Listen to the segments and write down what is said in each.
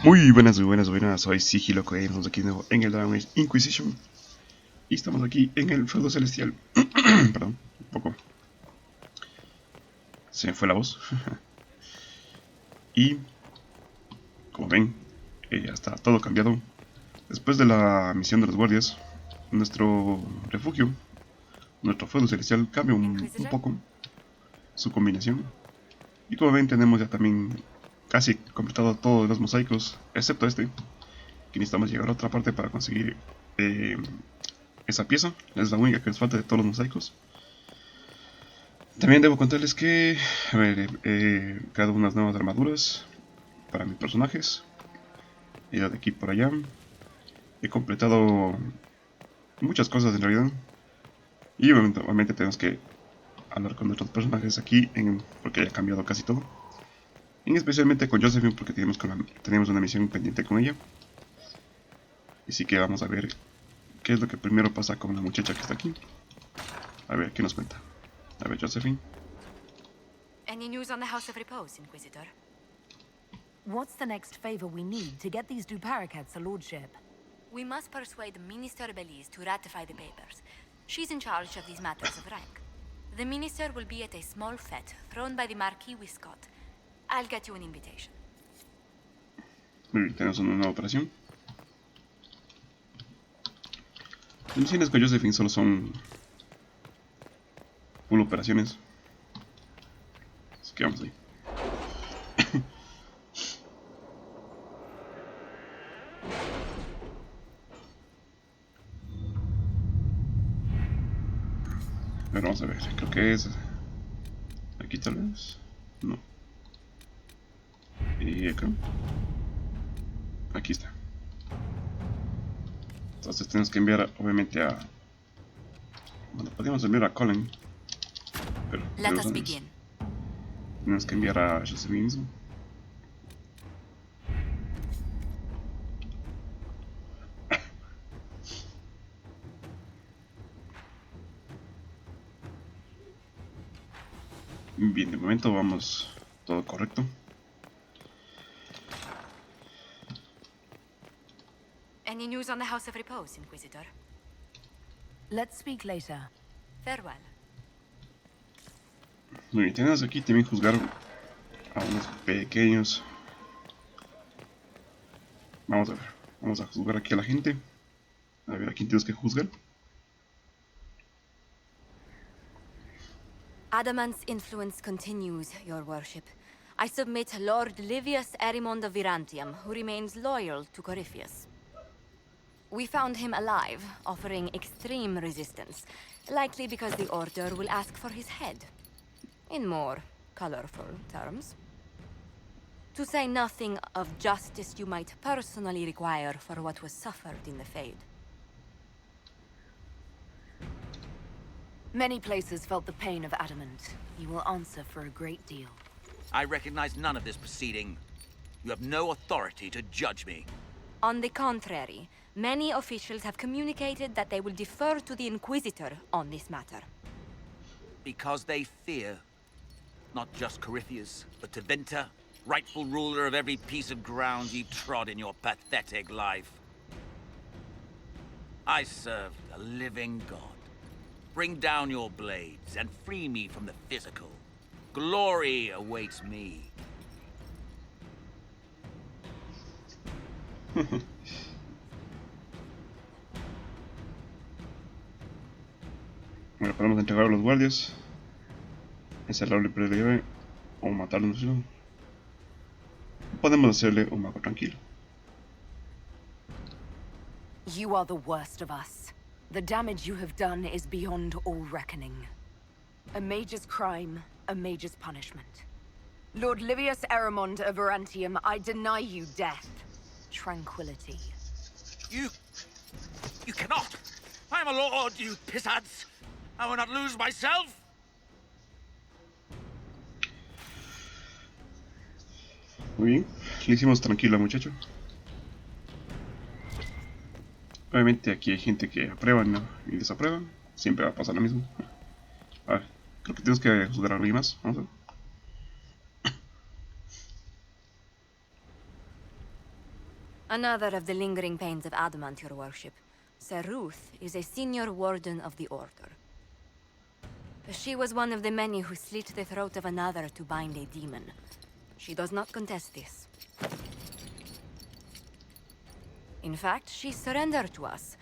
Muy buenas, soy Sigiloco Games, estamos aquí de nuevo en el Dragon Inquisition. Y estamos aquí en el feudo celestial. Perdón, un poco. Se me fue la voz. Y, como ven, ya está todo cambiado. Después de la misión de los guardias, nuestro refugio, nuestro feudo celestial cambia un poco su combinación. Y como ven, tenemos ya también casi completado todos los mosaicos, excepto este, que necesitamos llegar a otra parte para conseguir esa pieza. Es la única que nos falta de todos los mosaicos. También debo contarles que, he creado unas nuevas armaduras para mis personajes. He ido de aquí por allá. He completado muchas cosas en realidad. Y obviamente tenemos que hablar con nuestros personajes aquí, porque haya cambiado casi todo. Y especialmente con Josephine, porque tenemos una misión pendiente con ella. Así que vamos a ver qué es lo que primero pasa con la muchacha que está aquí. A ver, ¿qué nos cuenta? A ver, Josephine. Any news on the House of Repose, Inquisitor? What's the next favor we need to get these Duparacats a lordship? We must persuade Minister Belize to ratify the papers. She's in charge of these matters of rank. The minister will be at a small fete thrown by the Marquis Wiscott. I'll get you an invitation. Muy bien, tenemos una nueva operación. Las misiones con Josephine solo son full operaciones. Así que vamos ahí. A ver, vamos a ver, creo que es aquí tal vez. No. Y acá. Aquí está. Entonces tenemos que enviar obviamente a... Bueno, podríamos enviar a Colin. Pero Let us begin. tenemos que enviar a Josephine mismo. Bien, de momento vamos todo correcto. Any news on the House of Repose, Inquisitor? Let's speak later. Farewell. Muy bien, tenemos aquí también juzgar a unos pequeños. Vamos a ver, vamos a juzgar aquí a la gente. A ver, ¿a quién tenemos que juzgar? Adamant's influence continues, your worship. I submit Lord Livius Erimond of Virantium, who remains loyal to Corypheus. We found him alive, offering extreme resistance, likely because the Order will ask for his head. In more colorful terms. To say nothing of justice you might personally require for what was suffered in the Fade. Many places felt the pain of Adamant. You will answer for a great deal. I recognize none of this proceeding. You have no authority to judge me. On the contrary, many officials have communicated that they will defer to the Inquisitor on this matter. Because they fear. Not just Corypheus, but Tevinter, rightful ruler of every piece of ground ye trod in your pathetic life. I serve the living God. Bring down your blades and free me from the physical. Glory awaits me. Bueno, podemos entregar a los guardias, encerrarle breve o matarlo. Podemos hacerle un mago tranquilo. You are the worst of us. The damage you have done is beyond all reckoning. A mage's crime, a mage's punishment. Lord Livius Erimond of Virantium, I deny you death. Tranquility. You cannot! I am a lord, you pissants! I will not lose myself! Muy bien, le hicimos tranquilo al muchacho. Obviamente aquí hay gente que aprueba, ¿no? Y desaprueba. Siempre va a pasar lo mismo. A ver, creo que tenemos que juzgar a alguien más. Vamos a ver. Another of the lingering pains of adamant, your worship. Ruth is a senior warden of the Order. She was one of the many who slit the throat of another to bind a demon. She does not contest this. In fact, she surrendered to us.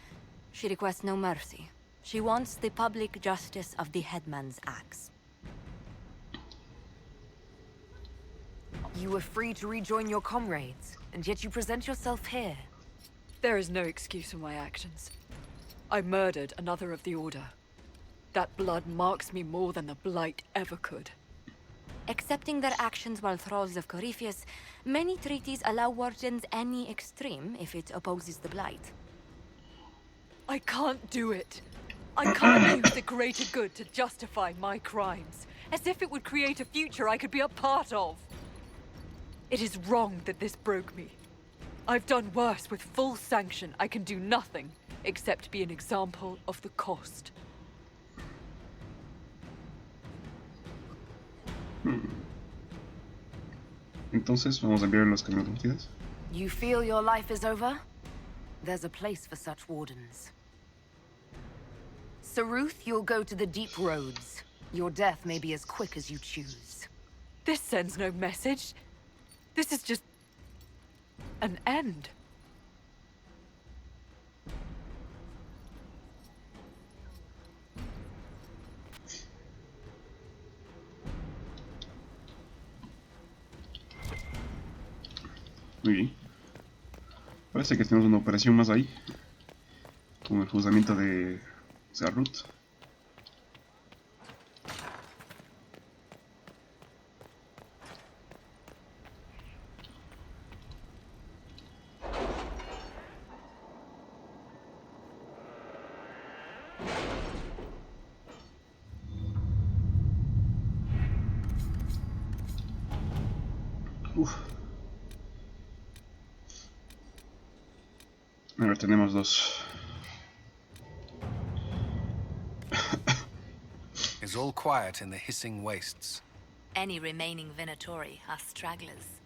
She requests no mercy. She wants the public justice of the headman's axe. You were free to rejoin your comrades, and yet you present yourself here. There is no excuse for my actions. I murdered another of the Order. That blood marks me more than the Blight ever could. Accepting their actions while thralls of Corypheus, many treaties allow wardens any extreme if it opposes the Blight. I can't do it. I can't use the greater good to justify my crimes, as if it would create a future I could be a part of. It is wrong that this broke me. I've done worse. With full sanction, I can do nothing except be an example of the cost. Entonces, vamos a enviar los caminos homicidas. You feel your life is over? There's a place for such wardens. Ruth, you'll go to the deep roads. Your death may be as quick as you choose. This sends no message. This is just an end. Muy bien. Parece que tenemos una operación más ahí. Con el juzgamiento de Ruth. A ver, tenemos dos. It's all quiet in the hissing wastes. Any remaining Venatori are stragglers.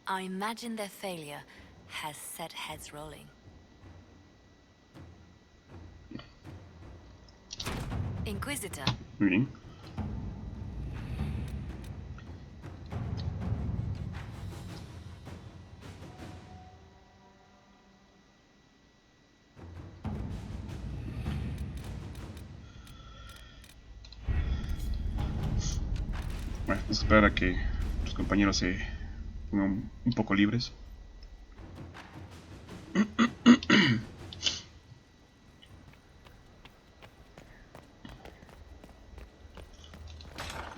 I imagine their failure has set heads rolling. Inquisitor. Muy bien. Bueno, vamos a esperar a que los compañeros se pongan un poco libres.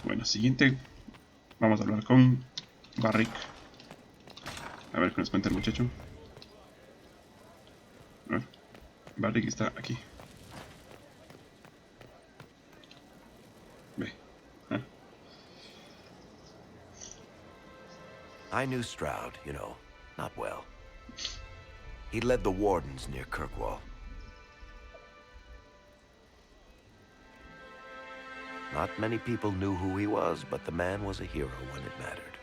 Bueno, siguiente vamos a hablar con Barrick. A ver qué nos cuenta el muchacho. A ver, Barrick está aquí. Ve. ¿Ah? I knew Stroud, you know, not well. He led the Wardens near Kirkwall. Not many people knew who he was, but the man was a hero when it mattered.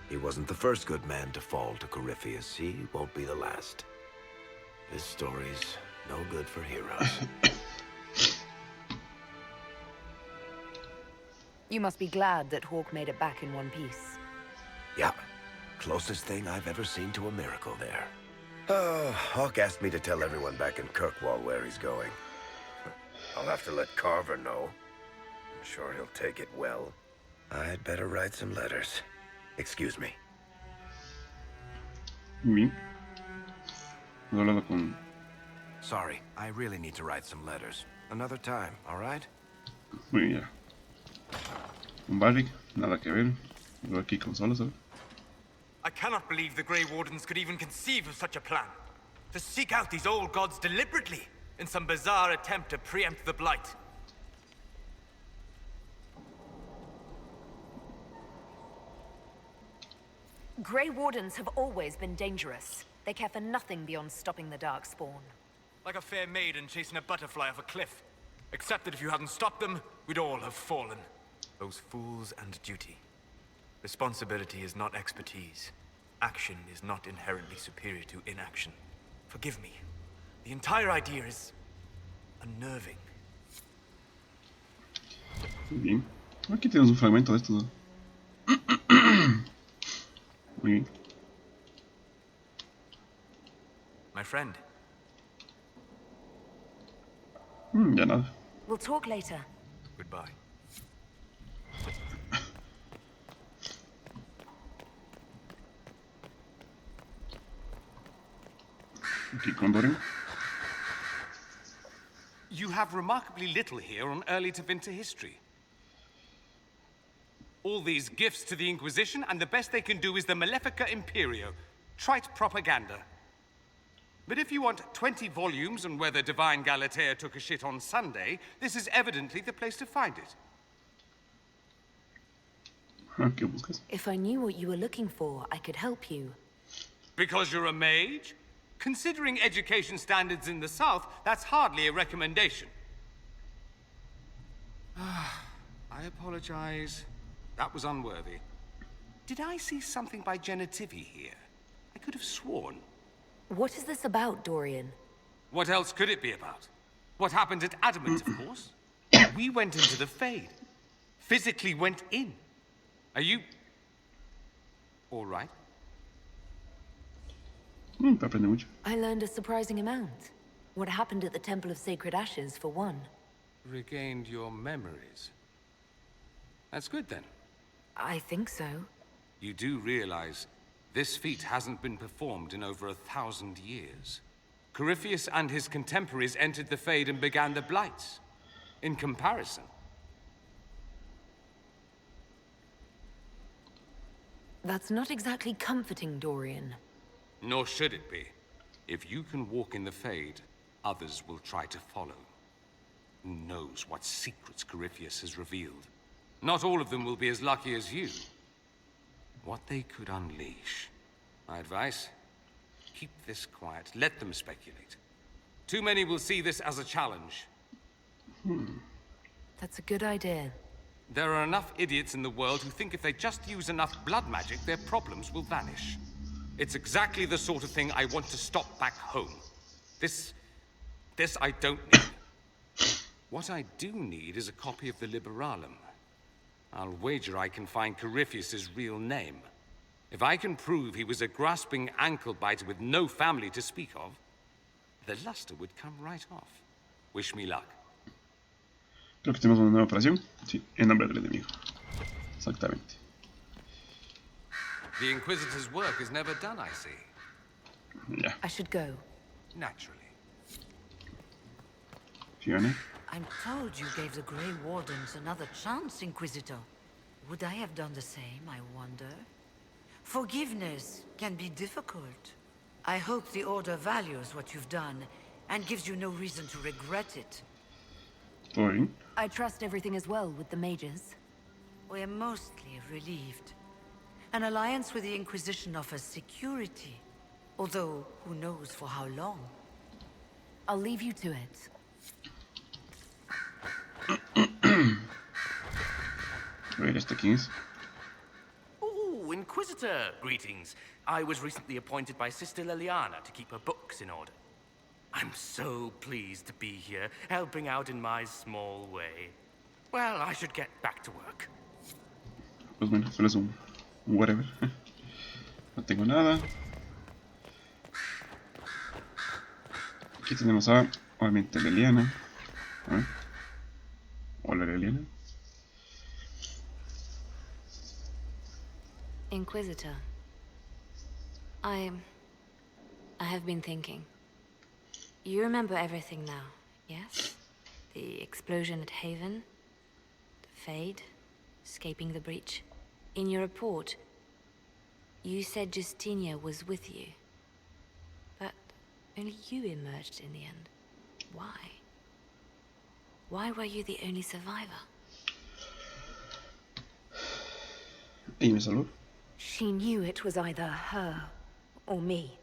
He wasn't the first good man to fall to Corypheus. He won't be the last. This story's no good for heroes. You must be glad that Hawk made it back in one piece. Yeah. Closest thing I've ever seen to a miracle there. Hawk asked me to tell everyone back in Kirkwall where he's going. I'll have to let Carver know. I'm sure he'll take it well. I'd better write some letters. Excuse me. Muy bien. He hablado con... Sorry, I really need to write some letters. Another time, all right? Muy bien, ya. Con Barrick, nada que ver. Luego aquí con Solos, a ver. I cannot believe the Grey Wardens could even conceive of such a plan. To seek out these old gods deliberately in some bizarre attempt to preempt the Blight. Grey Wardens have always been dangerous. They care for nothing beyond stopping the Darkspawn. Like a fair maiden chasing a butterfly off a cliff. Except that if you hadn't stopped them, we'd all have fallen. Those fools and duty. Responsibility is not expertise. action is not inherently superior to inaction. Forgive me. The entire idea is unnerving. Muy bien. Aquí tenemos un fragmento de esto. Muy bien. My friend, Ya nada. We'll talk later. goodbye. Aquí con Dorian. You have remarkably little here on early Tevinter history. All these gifts to the Inquisition, and the best they can do is the Malefica Imperio. Trite propaganda. But if you want 20 volumes on whether Divine Galatea took a shit on Sunday, this is evidently the place to find it. ¿Qué buscas? If I knew what you were looking for, I could help you. Because you're a mage? Considering education standards in the South, that's hardly a recommendation. I apologize. That was unworthy. Did I see something by Genitivi here? I could have sworn. What is this about, Dorian? What else could it be about? What happened at Adamant, of course. We went into the Fade. Physically went in. Are you... all right? Para aprender mucho. I learned a surprising amount. What happened at the Temple of Sacred Ashes, for one. Regained your memories. That's good, then. I think so. You do realize this feat hasn't been performed in over 1,000 years. Corypheus and his contemporaries entered the Fade and began the Blights. In comparison... That's not exactly comforting, Dorian. Nor should it be. If you can walk in the Fade, others will try to follow. Who knows what secrets Corypheus has revealed? Not all of them will be as lucky as you. What they could unleash. My advice? Keep this quiet. Let them speculate. Too many will see this as a challenge. That's a good idea. There are enough idiots in the world who think if they just use enough blood magic, their problems will vanish. It's exactly the sort of thing I want to stop back home. This I don't need. What I do need is a copy of the Liberalum. I'll wager I can find Corypheus's real name. If I can prove he was a grasping ankle-biter with no family to speak of, the luster would come right off. Wish me luck. Creo que tenemos una nueva operación. Sí, en nombre del enemigo. Exactamente. The Inquisitor's work is never done, I see. Ya. I should go. Naturally. Fiona. I'm told you gave the Grey Wardens another chance, Inquisitor. Would I have done the same, I wonder? Forgiveness can be difficult. I hope the Order values what you've done and gives you no reason to regret it. ¿Todo bien? I trust everything is well with the mages. We're mostly relieved. An alliance with the Inquisition offers security, although who knows for how long. I'll leave you to it. A ver, ¿este quién es? Oh, Inquisitor, greetings. I was recently appointed by Sister Liliana to keep her books in order. I'm so pleased to be here, helping out in my small way. Well, I should get back to work. Pues bueno, solo es un whatever. No tengo nada. Aquí tenemos a, obviamente, Liliana. A ver. Hola, Liliana. Inquisitor. I have been thinking. You remember everything now, yes? The explosion at Haven, the Fade, escaping the breach. In your report, you said Justinia was with you. But only you emerged in the end. Why? Why were you the only survivor? Y me salvó. She knew it was either her or me.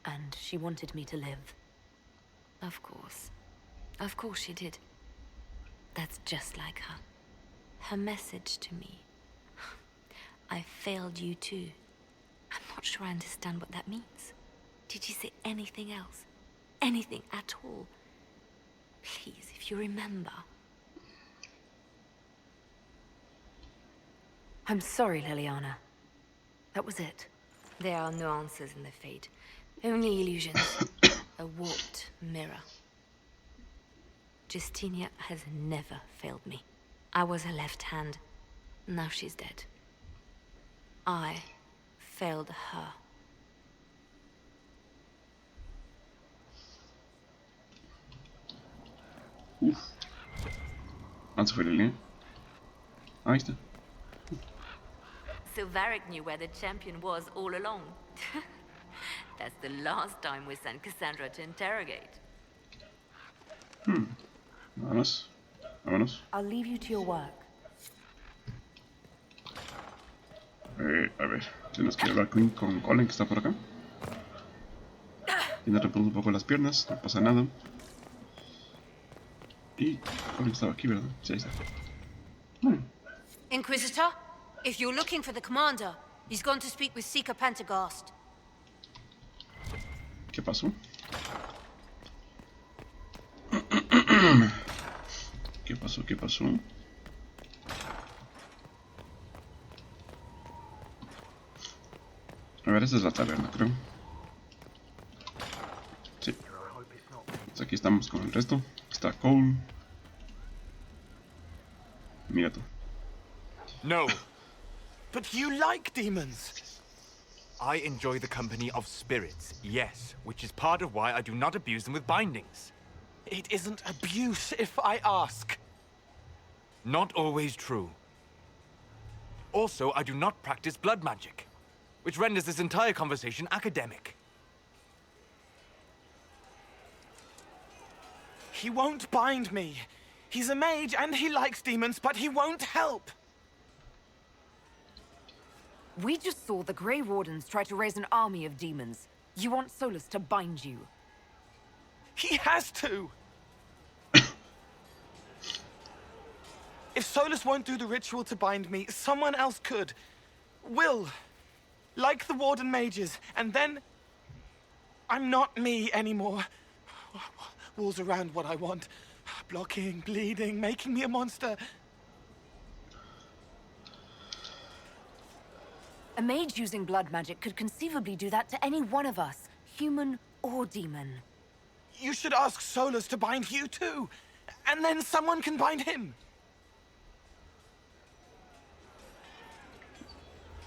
And she wanted me to live. Of course. Of course she did. That's just like her. Her message to me. I failed you too. sure I understand what that means. Did you say anything else? Anything at all? Please, if you remember. I'm sorry, Liliana. That was it. There are no answers in the fate. Only illusions. A warped mirror. Justinia has never failed me. I was her left hand. Now she's dead. I failed her. Antes fue Liliana. Ahí está. So Varric knew where the champion was all along. That's the last time we sent Cassandra to interrogate. Vámonos. Vámonos. I'll leave you to your work. A ver, tenemos que hablar con Colin, que está por acá. Tiene reposo un poco las piernas, no pasa nada. Y Colin estaba aquí, ¿verdad? Sí, ahí está. Inquisitor, if you're looking for the commander, he's gone to speak with Seeker Pentagast. ¿Qué pasó? ¿Qué pasó? ¿Qué pasó? A ver, esta es la taberna, creo. Sí. Pues aquí estamos con el resto. Está Cole. Mira tú. No. But you like demons. I enjoy the company of spirits, yes, which is part of why I do not abuse them with bindings. It isn't abuse, if I ask. Not always true. Also, I do not practice blood magic, which renders this entire conversation academic. He won't bind me. He's a mage and he likes demons, but he won't help. We just saw the Grey Wardens try to raise an army of demons. You want Solus to bind you? He has to! If Solus won't do the ritual to bind me, someone else could. Will. Like the Warden mages, and then... I'm not me anymore. Walls around what I want. Blocking, bleeding, making me a monster. A mage using blood magic could conceivably do that to any one of us, human or demon. You should ask Solus to bind you too, and then someone can bind him.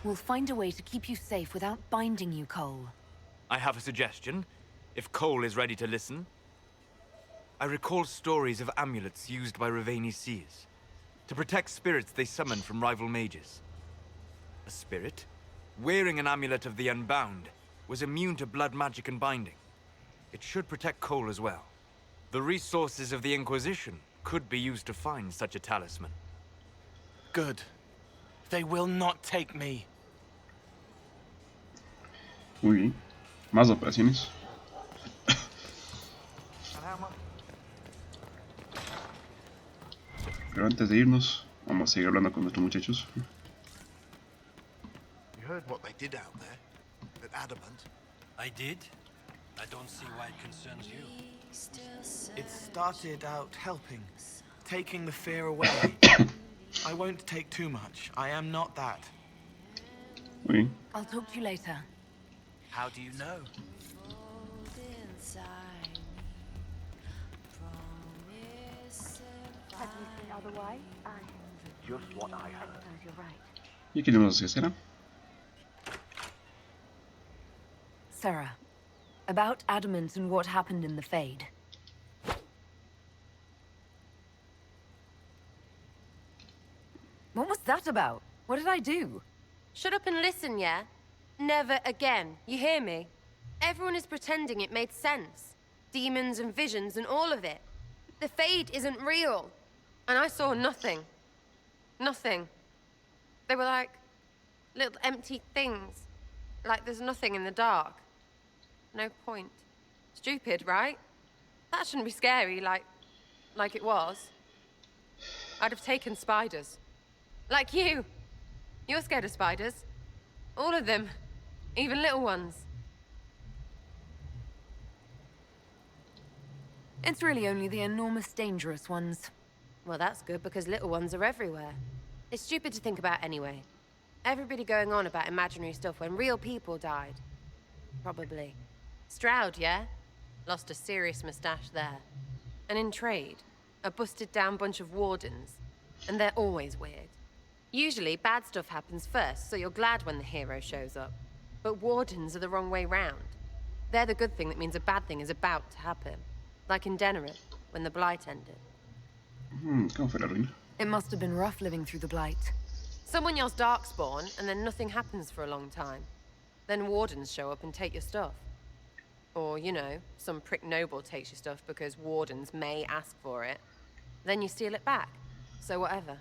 We'll find a way to keep you safe without binding you, Cole. I have a suggestion, if Cole is ready to listen. I recall stories of amulets used by Raveni seers to protect spirits they summon from rival mages. A spirit, wearing an amulet of the Unbound, was immune to blood magic and binding. It should protect Cole as well. The resources of the Inquisition could be used to find such a talisman. Good. They will not take me. Muy bien. Más operaciones. Pero antes de irnos, vamos a seguir hablando con nuestros muchachos. You heard what they did out there at Adamant? I did. I don't see why it concerns you. It started out helping, taking the fear away. I won't take too much. I am not that. Muy bien. I'll talk to you later. How do you know? Just what I heard. ¿Y aquí tenemos a Sarah? Sarah, about Adamant and what happened in the Fade. What was that about? What did I do? Shut up and listen, yeah? Never again. You hear me? Everyone is pretending it made sense. Demons and visions and all of it. The Fade isn't real. And I saw nothing. Nothing. They were like little empty things. Like there's nothing in the dark. No point. Stupid, right? That shouldn't be scary, like it was. I'd have taken spiders. Like you. You're scared of spiders. All of them. Even little ones. It's really only the enormous, dangerous ones. Well, that's good, because little ones are everywhere. It's stupid to think about anyway. Everybody going on about imaginary stuff when real people died. Probably. Stroud, yeah? Lost a serious moustache there. And in trade, a busted down bunch of wardens. And they're always weird. Usually, bad stuff happens first, so you're glad when the hero shows up. But wardens are the wrong way round. They're the good thing that means a bad thing is about to happen. Like in Denerim, when the Blight ended. ¿Cómo fue la ruina? It must have been rough living through the Blight. Someone yells Darkspawn, and then nothing happens for a long time. Then wardens show up and take your stuff. Or, you know, some prick noble takes your stuff because wardens may ask for it. Then you steal it back. So whatever.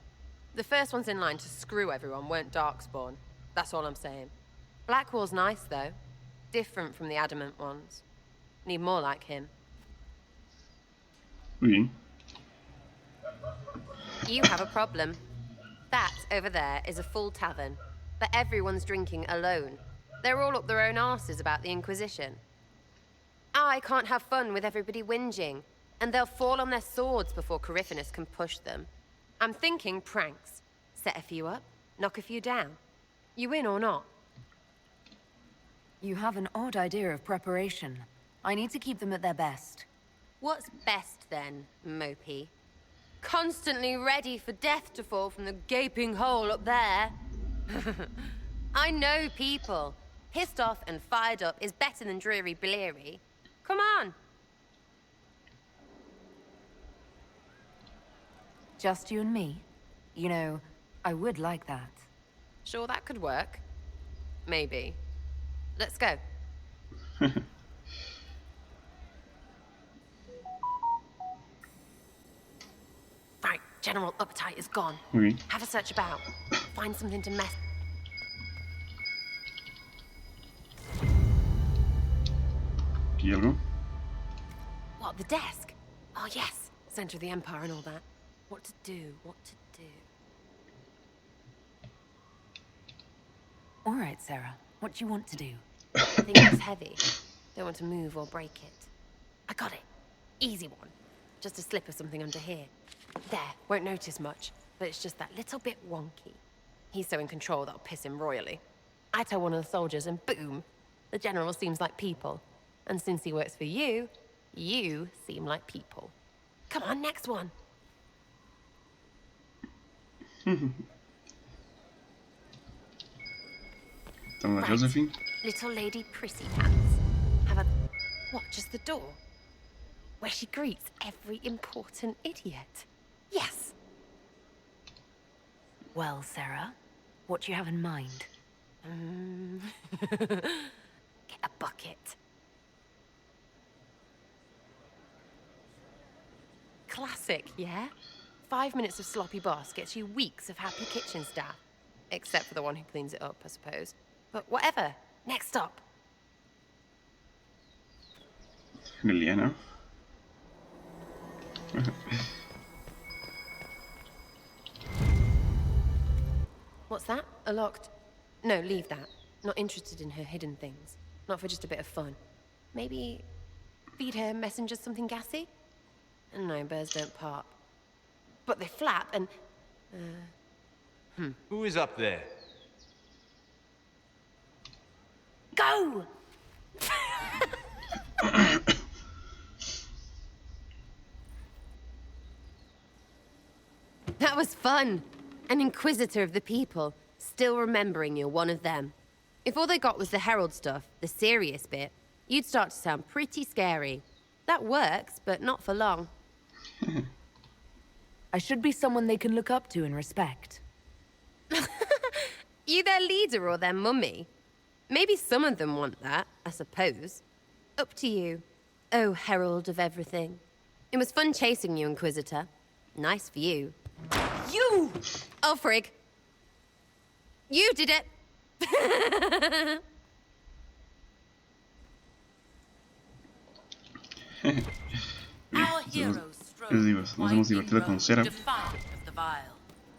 The first ones in line to screw everyone weren't Darkspawn. That's all I'm saying. Blackwall's nice, though. Different from the adamant ones. Need more like him. Muy bien. You have a problem. That, over there, is a full tavern. But everyone's drinking alone. They're all up their own arses about the Inquisition. I can't have fun with everybody whinging. And they'll fall on their swords before Corypheus can push them. I'm thinking pranks. Set a few up, knock a few down. You win or not? You have an odd idea of preparation. I need to keep them at their best. What's best, then, Mopey? Constantly ready for death to fall from the gaping hole up there. I know people. Pissed off and fired up is better than dreary bleary. Come on. Just you and me? You know, I would like that. Sure, that could work. Maybe. Let's go. Right, general uptight is gone. Oui. Have a search about. Find something to mess. ¿Aquí algo? What, the desk? Oh, yes. Center of the Empire and all that. What to do, what to do. All right, Sarah. What do you want to do? I think it's heavy. Don't want to move or break it. I got it. Easy one. Just a slip of something under here. There, won't notice much, but it's just that little bit wonky. He's so in control that'll piss him royally. I tell one of the soldiers and boom, the general seems like people. And since he works for you, you seem like people. Come on, next one. Right. Josephine? Little lady prissy pants. Have a... What, just the door? Where she greets every important idiot. Yes. Well, Sarah, what do you have in mind? Get a bucket. Classic, yeah? 5 minutes of sloppy boss gets you weeks of happy kitchen staff. Except for the one who cleans it up, I suppose. But whatever. Next stop. Liliana. What's that? A locked... No, leave that. Not interested in her hidden things. Not for just a bit of fun. Maybe... feed her messengers something gassy? No, birds don't pop. But they flap and... Who is up there? Go! That was fun. An inquisitor of the people, still remembering you're one of them. If all they got was the herald stuff, the serious bit, you'd start to sound pretty scary. That works, but not for long. I should be someone they can look up to and respect. You their leader or their mummy? Maybe some of them want that, I suppose. Up to you. Oh, herald of everything. It was fun chasing you, Inquisitor. Nice for you. You! Oh, frig. You did it! Nos hemos divertido con Sarah.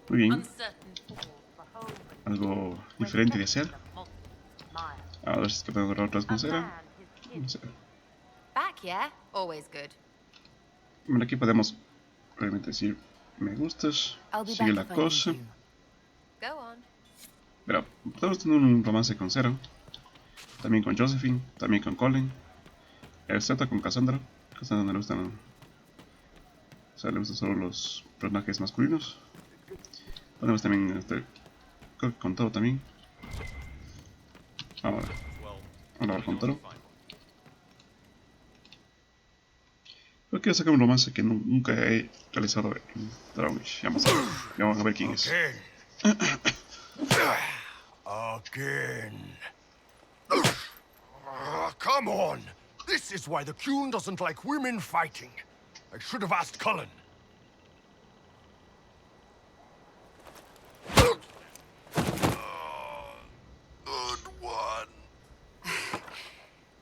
Muy bien. Algo diferente de hacer. A ver si es que puedo agarrar otra esconsera. Vamos a ver. Back, yeah? Always good. Bueno, aquí podemos realmente decir me gustas, sigue la cosa. Go on. Pero podemos tener un romance con Zero, también con Josephine, también con Colin, excepto con Cassandra. Cassandra no le gustan, o sea, le gustan solo los personajes masculinos. Podemos también creo que con todo también. Vamos a ver con Toro. Yo quiero sacar un romance que nunca he realizado en Dragonish. Vamos a ver quién es. Again. Come on! This is why the Qun doesn't like women fighting. I should have asked Cullen. Good one.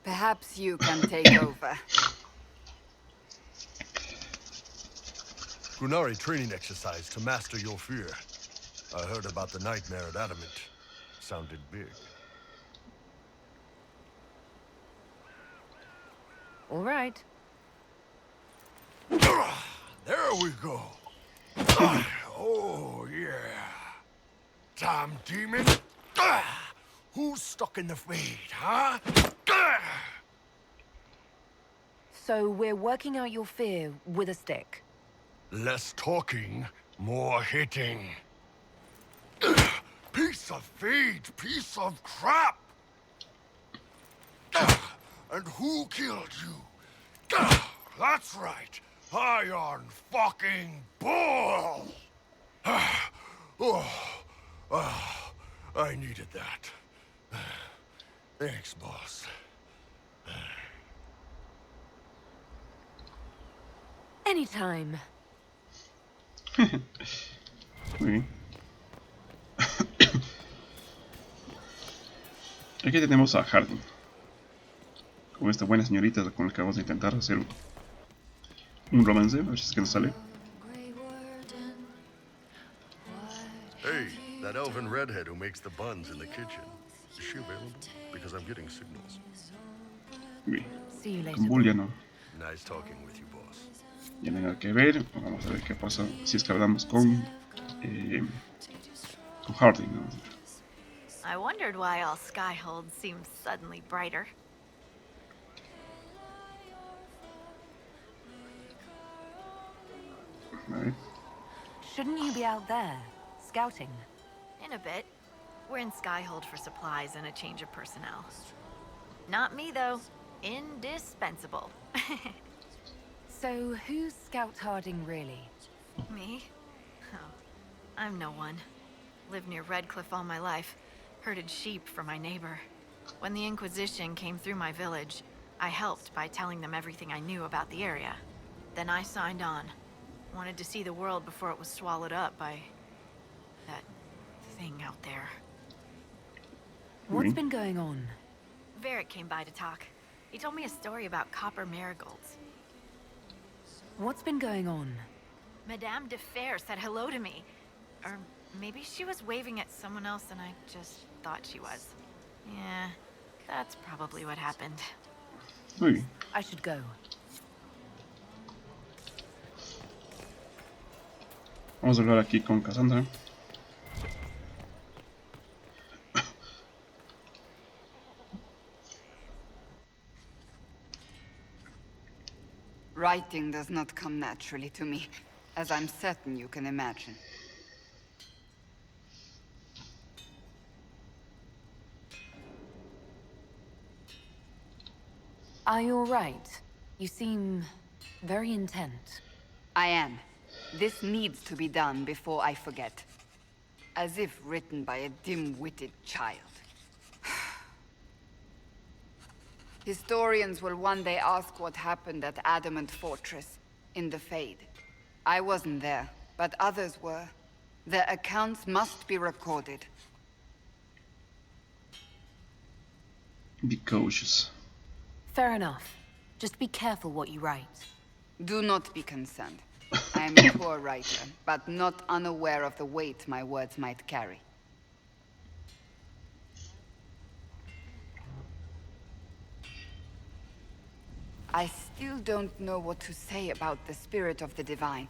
Perhaps you can take over. Qunari training exercise to master your fear. I heard about the nightmare at Adamant. Sounded big. All right. There we go. Oh, yeah. Damn demon. Who's stuck in the fade, huh? So we're working out your fear with a stick. Less talking, more hitting. Piece of feed, piece of crap! And who killed you? That's right, Iron fucking Bull! I needed that. Thanks, boss. Anytime. Muy bien. Aquí tenemos a Harding, como esta buena señorita con la que vamos a intentar hacer un romance, a ver si es que nos sale. Hey, that elven redhead who makes the buns in the kitchen. Is she available? Because I'm getting signals. Muy See you bien. later. Con Bull ya no. Nice talking with you, boss. Ya no hay nada que ver. Vamos a ver qué pasa si es que hablamos con Harding, ¿no? I wondered why all Skyhold seemed suddenly brighter. A ver. Shouldn't you be out there, scouting? In a bit. We're in Skyhold for supplies and a change of personnel. Not me, though. Indispensable. So who's Scout Harding really? Me? Oh, I'm no one. Lived near Redcliffe all my life. Herded sheep for my neighbor. When the Inquisition came through my village, I helped by telling them everything I knew about the area. Then I signed on. Wanted to see the world before it was swallowed up by that thing out there. What's been going on? Varric came by to talk. He told me a story about copper marigolds. What's been going on? Madame de Fer said hello to me. Or maybe she was waving at someone else and I just thought she was. Yeah, that's probably what happened. Muy bien. I should go. Vamos a hablar aquí con Cassandra. Writing does not come naturally to me, as I'm certain you can imagine. Are you all right? You seem very intent. I am. This needs to be done before I forget. As if written by a dim-witted child. Historians will one day ask what happened at Adamant Fortress, in the Fade. I wasn't there, but others were. Their accounts must be recorded. Be cautious. Fair enough. Just be careful what you write. Do not be concerned. I am a poor writer, but not unaware of the weight my words might carry. I still don't know what to say about the spirit of the divine.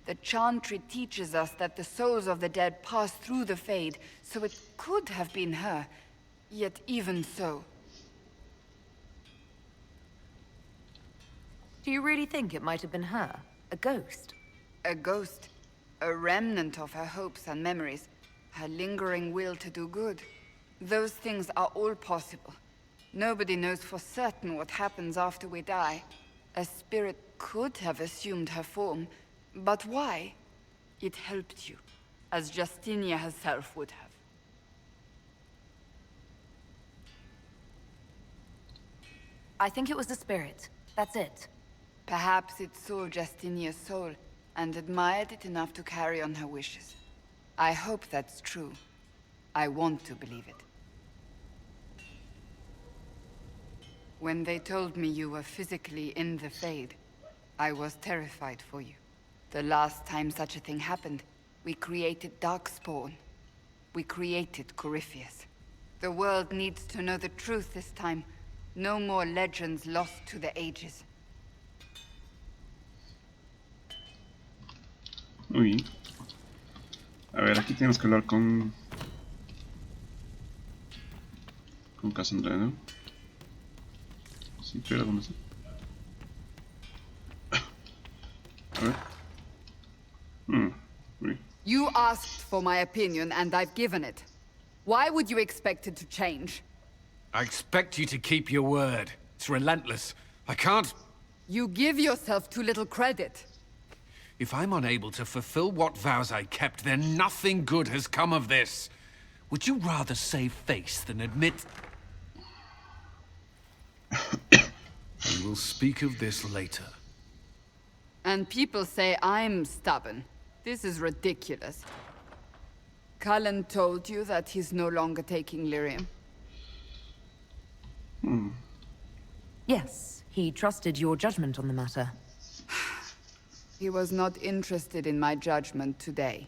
The Chantry teaches us that the souls of the dead pass through the Fade, so it could have been her. Yet even so... Do you really think it might have been her? A ghost? A ghost. A remnant of her hopes and memories. Her lingering will to do good. Those things are all possible. Nobody knows for certain what happens after we die. A spirit could have assumed her form, but why? It helped you, as Justinia herself would have. I think it was the spirit. That's it. Perhaps it saw Justinia's soul, and admired it enough to carry on her wishes. I hope that's true. I want to believe it. When they told me you were physically in the Fade, I was terrified for you. The last time such a thing happened, we created Darkspawn. We created Corypheus. The world needs to know the truth this time. No more legends lost to the ages. Muy bien. A ver, aquí tenemos que hablar con Cassandra, ¿no? Sí, pero ¿dónde está? A ver. Muy bien. You asked for my opinion, and I've given it. Why would you expect it to change? I expect you to keep your word. It's relentless. I can't... You give yourself too little credit. If I'm unable to fulfill what vows I kept, then nothing good has come of this. Would you rather save face than admit... We will speak of this later. And people say I'm stubborn. This is ridiculous. Cullen told you that he's no longer taking lyrium. Yes, he trusted your judgment on the matter. He was not interested in my judgment today.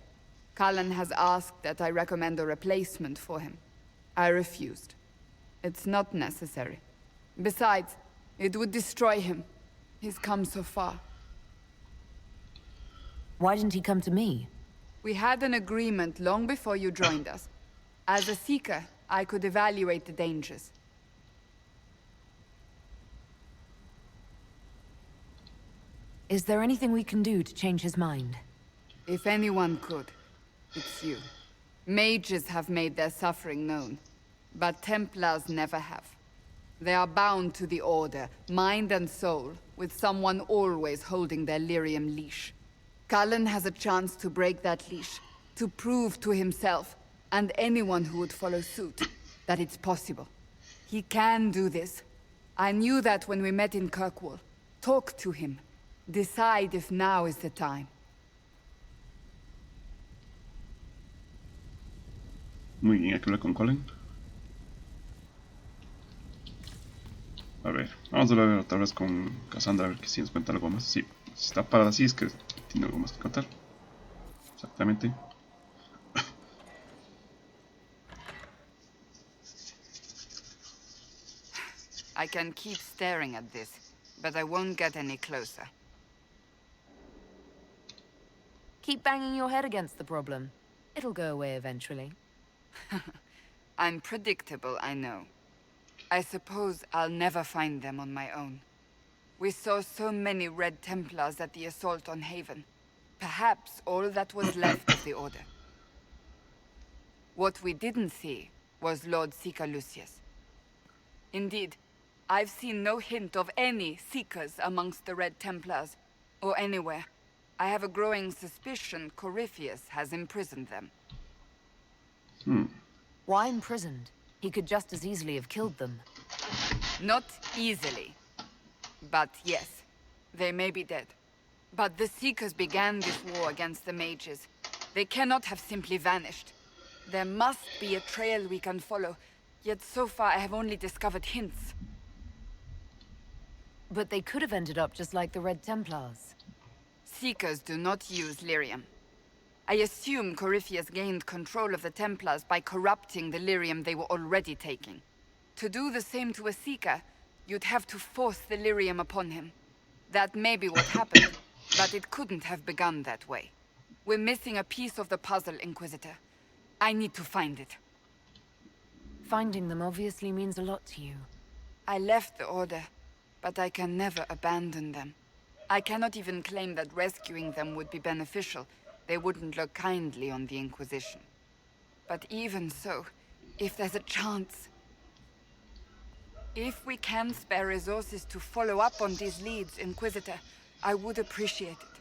Cullen has asked that I recommend a replacement for him. I refused. It's not necessary. Besides, it would destroy him. He's come so far. Why didn't he come to me? We had an agreement long before you joined us. As a Seeker, I could evaluate the dangers. Is there anything we can do to change his mind? If anyone could, it's you. Mages have made their suffering known, but Templars never have. They are bound to the Order, mind and soul, with someone always holding their lyrium leash. Cullen has a chance to break that leash, to prove to himself, and anyone who would follow suit, that it's possible. He can do this. I knew that when we met in Kirkwall. Talk to him. Decide if now is the time. Muy bien, hay que hablar con Colin. A ver, vamos a hablar otra vez con Cassandra a ver si nos cuenta algo más. Sí, si está parada así es que tiene algo más que contar. Exactamente. I can keep staring at this, but I won't get any closer. Keep banging your head against the problem. It'll go away eventually. I'm predictable, I know. I suppose I'll never find them on my own. We saw so many Red Templars at the assault on Haven. Perhaps all that was left of the Order. What we didn't see was Lord Seeker Lucius. Indeed, I've seen no hint of any Seekers amongst the Red Templars, or anywhere. I have a growing suspicion Corypheus has imprisoned them. Why imprisoned? He could just as easily have killed them. Not easily. But yes, they may be dead. But the Seekers began this war against the mages. They cannot have simply vanished. There must be a trail we can follow, yet so far I have only discovered hints. But they could have ended up just like the Red Templars. Seekers do not use lyrium. I assume Corypheus gained control of the Templars by corrupting the lyrium they were already taking. To do the same to a Seeker, You'd have to force the lyrium upon him. That may be what happened, but it couldn't have begun that way. We're missing a piece of the puzzle, Inquisitor. I need to find it. Finding them obviously means a lot to you. I left the Order, but I can never abandon them. I cannot even claim that rescuing them would be beneficial. They wouldn't look kindly on the Inquisition. But even so, if there's a chance... If we can spare resources to follow up on these leads, Inquisitor, I would appreciate it.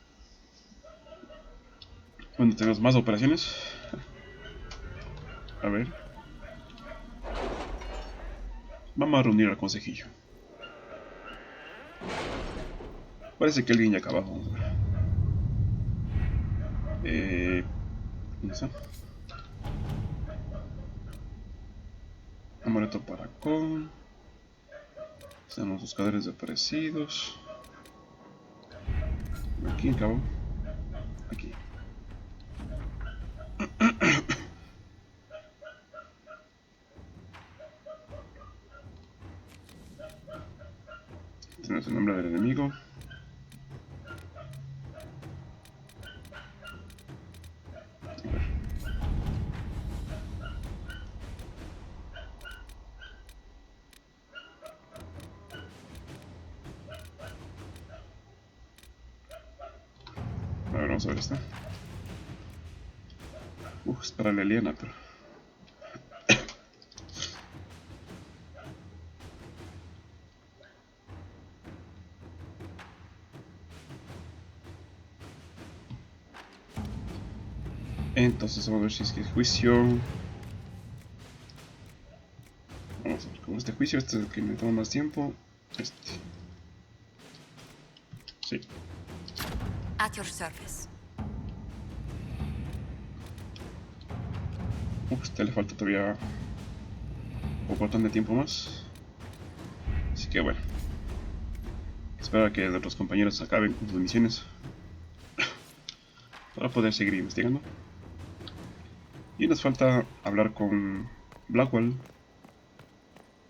Cuando tenemos más operaciones. A ver. Vamos a reunir al consejillo. Parece que alguien ya acá abajo. ¿Dónde está? Amuleto para con. Están los buscadores desaparecidos. Aquí acabo. Aquí. Tenemos el nombre del enemigo. A ver, vamos a ver esta. Es para la aliena, pero... Entonces vamos a ver si es que el juicio... Vamos a ver, con este juicio, este es el que me toma más tiempo. Este. Sí. At your service. Este le falta todavía un montón de tiempo más. Así que bueno. Espero a que los otros compañeros acaben con sus misiones para poder seguir investigando. Y nos falta hablar con Blackwell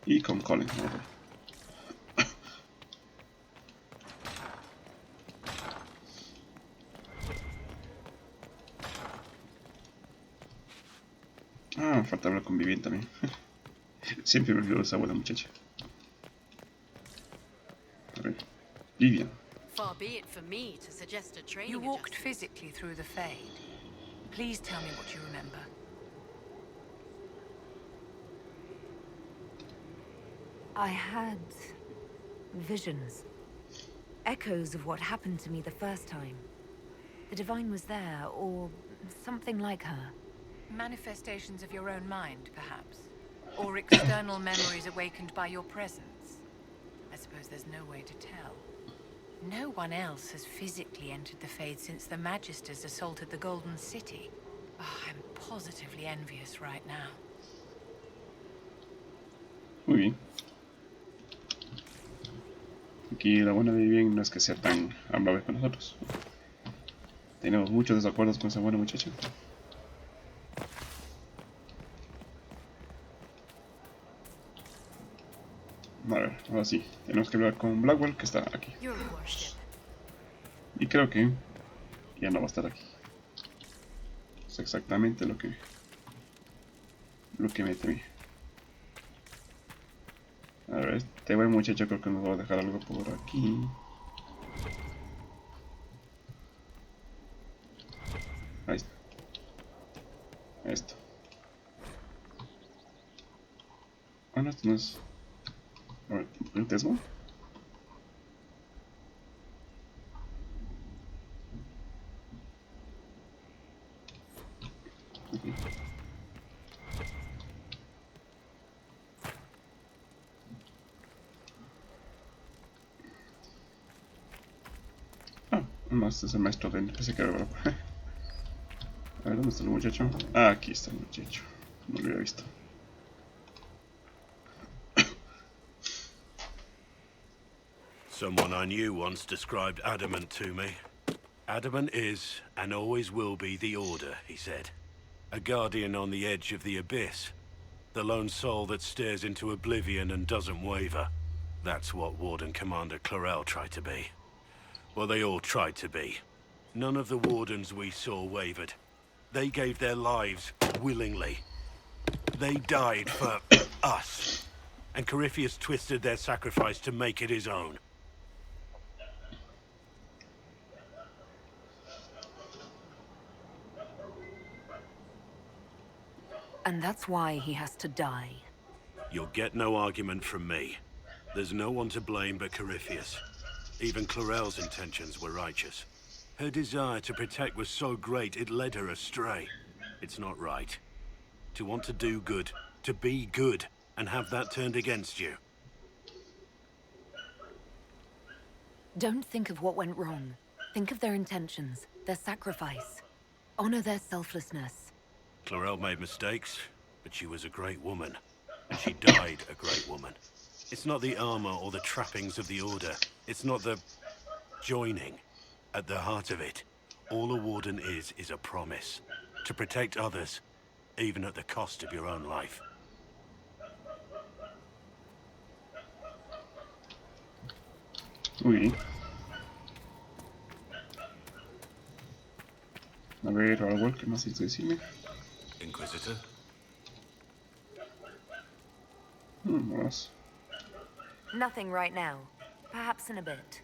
y con Colin. Falta hablar con Vivian también. Siempre me olvido de esa buena muchacha. A ver, Vivian. Far be it for me to suggest a training. You walked physically through the Fade. Please tell me what you remember. I had visions. Echoes of what happened to me the first time. The Divine was there, or something like her. Manifestations of your own mind, perhaps? Or external memories awakened by your presence? I suppose there's no way to tell. No one else has physically entered the Fade since the Magisters assaulted the Golden City. Oh, I'm positively envious right now. Muy bien. Aquí la buena de Vivian no es que sea tan amable con nosotros. Tenemos muchos desacuerdos con esa buena muchacha. A ver, ahora sí, tenemos que hablar con Blackwell, que está aquí. Y creo que ya no va a estar aquí. Es exactamente lo que me temí. A ver, este buen muchacho creo que nos va a dejar algo por aquí. Ahí está. Esto. Ah, no, esto no es... A ver, ¿el Tesmo? Ah, no, este es el maestro de... Pensé que era bravo. A ver, ¿dónde está el muchacho? Ah, aquí está el muchacho. No lo había visto. Someone I knew once described Adamant to me. Adamant is, and always will be, the Order, he said. A guardian on the edge of the abyss. The lone soul that stares into oblivion and doesn't waver. That's what Warden Commander Clarel tried to be. Well, they all tried to be. None of the Wardens we saw wavered. They gave their lives willingly. They died for us. And Corypheus twisted their sacrifice to make it his own. And that's why he has to die. You'll get no argument from me. There's no one to blame but Corypheus. Even Clarel's intentions were righteous. Her desire to protect was so great it led her astray. It's not right. To want to do good, to be good, and have that turned against you. Don't think of what went wrong. Think of their intentions, their sacrifice. Honor their selflessness. Clarel made mistakes, but she was a great woman. And she died a great woman. It's not the armor or the trappings of the Order. It's not the joining. At the heart of it, all a Warden is a promise. To protect others, even at the cost of your own life. Uy. A ver, algo que más hizo decirme. Inquisitor? Más. Nothing right now. Perhaps in a bit.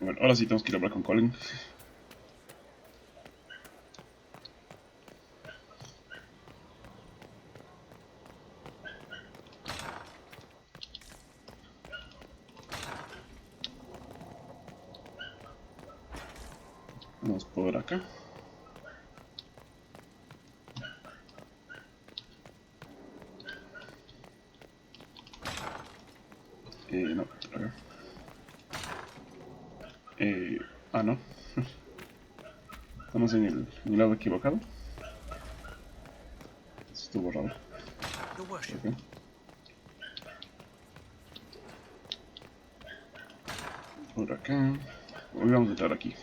Bueno, ahora sí tenemos que ir a hablar con Colin. Vamos por acá. No, por acá. No. Estamos en el lado equivocado. Estuvo raro. Okay. Por acá. Hoy vamos a entrar aquí.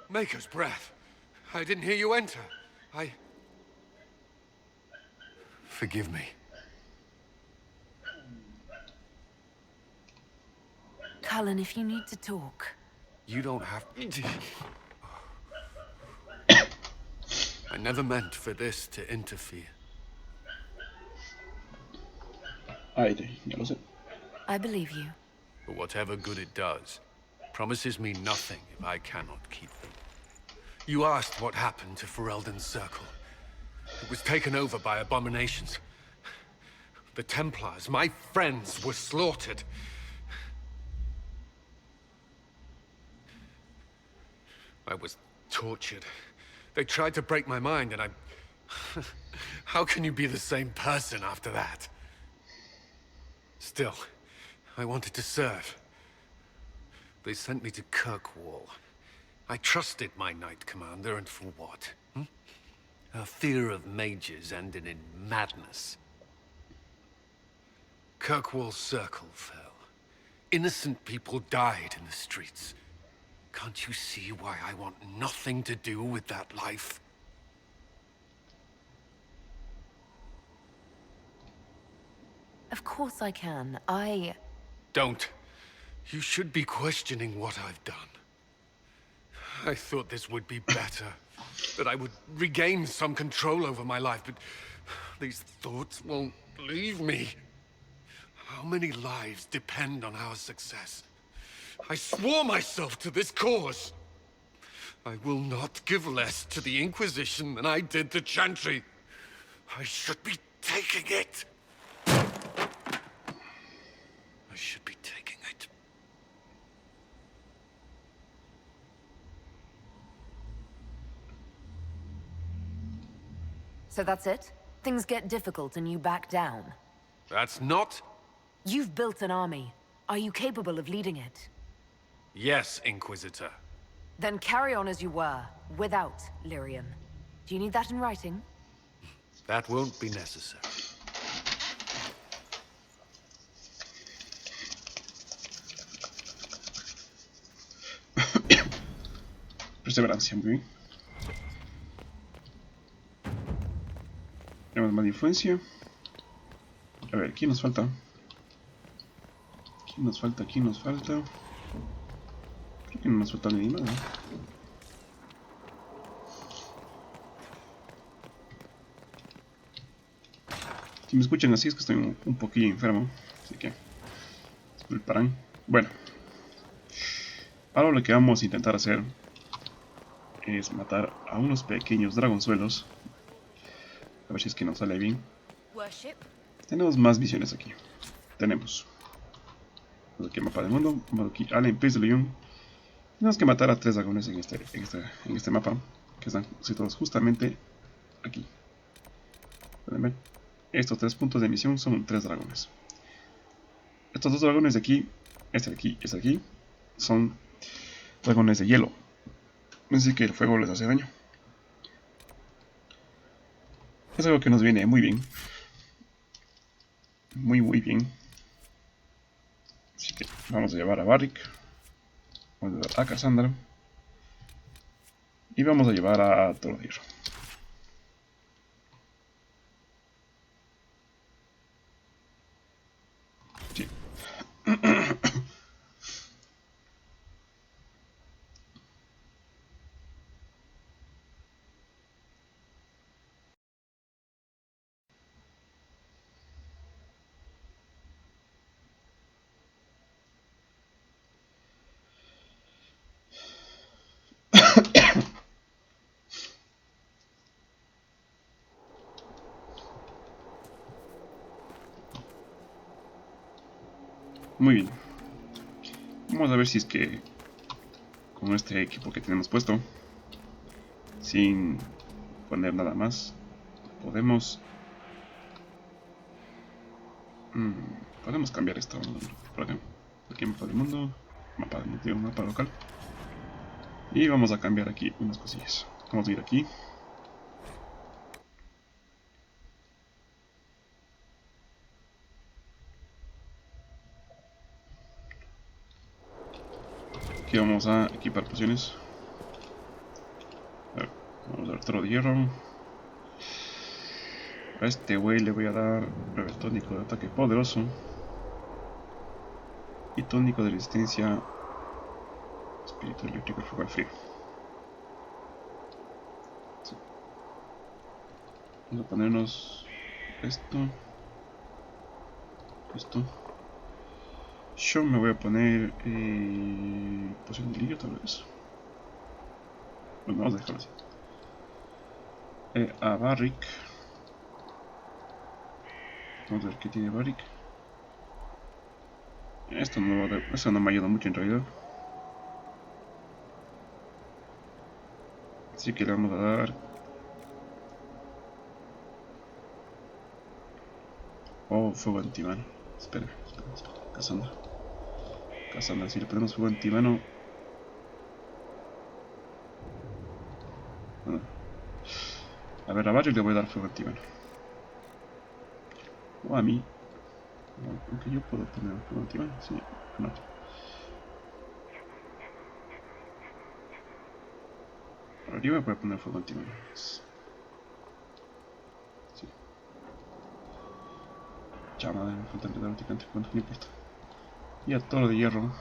Maker's breath. I didn't hear you enter. Forgive me. Cullen, if you need to talk. You don't have to. I never meant for this to interfere. Ya lo sé. I believe you. But whatever good it does, promises me nothing if I cannot keep them. You asked what happened to Ferelden's Circle. It was taken over by abominations. The Templars, my friends, were slaughtered. I was tortured. They tried to break my mind, and I... How can you be the same person after that? Still, I wanted to serve. They sent me to Kirkwall. I trusted my Knight Commander, and for what? Her fear of mages ended in madness. Kirkwall's Circle fell. Innocent people died in the streets. Can't you see why I want nothing to do with that life? Of course I can. Don't. You should be questioning what I've done. I thought this would be better. That I would regain some control over my life, but these thoughts won't leave me. How many lives depend on our success? I swore myself to this cause. I will not give less to the Inquisition than I did to Chantry. I should be taking it. I should be taking it. So that's it? Things get difficult and you back down? That's not... You've built an army. Are you capable of leading it? Yes, Inquisitor. Then carry on as you were, without Lyrium. Do you need that in writing? That won't be necessary. perseverancia, muy bien. Tenemos más influencia. A ver, ¿quién nos falta? ¿Quién nos falta? ¿Quién nos falta? Creo que no nos falta ni nada. Si me escuchan así es que estoy un poquillo enfermo, así que disculparán. Bueno, ahora lo que vamos a intentar hacer es matar a unos pequeños dragonzuelos. A ver si es que nos sale bien. Tenemos más misiones aquí. Tenemos aquí mapa del mundo, aquí Allen Place de León. Tenemos que matar a 3 dragones en este mapa, que están situados justamente aquí. ¿Pueden ver? Estos 3 puntos de misión son 3 dragones. Estos 2 dragones de aquí, este de aquí y este de aquí, son dragones de hielo. Así que el fuego les hace daño. Es algo que nos viene muy bien. Muy bien. Así que vamos a llevar a Barrick. Vamos a llevar a Cassandra. Y vamos a llevar a Tordir. Sí. Muy bien. Vamos a ver si es que con este equipo que tenemos puesto, sin poner nada más, podemos cambiar esto por acá. Aquí mapa del mundo, mapa local. Y vamos a cambiar aquí unas cosillas. Vamos a ir aquí. Aquí vamos a equipar pociones. A ver, vamos a dar toro de hierro. A este güey le voy a dar tónico de ataque poderoso. Y tónico de resistencia. Espíritu eléctrico, fuego al frío. Sí. Vamos a ponernos esto. Esto. Yo me voy a poner poción de lío tal vez. Bueno, vamos a dejarlo así. A Barrick. Vamos a ver qué tiene Barrick. Esto no me ayuda mucho en realidad. Así que le vamos a dar. Oh, fuego antimano. Espera. Cassandra, si le ponemos fuego antimano. Bueno. A ver, a Barrick le voy a dar fuego antimano. O a mí. Aunque yo puedo poner fuego antimano, sí, no. Ahora yo voy a poner fuego antimano. Sí. Llama de faltante de urticante, cuánto me importa. Y a toro de hierro.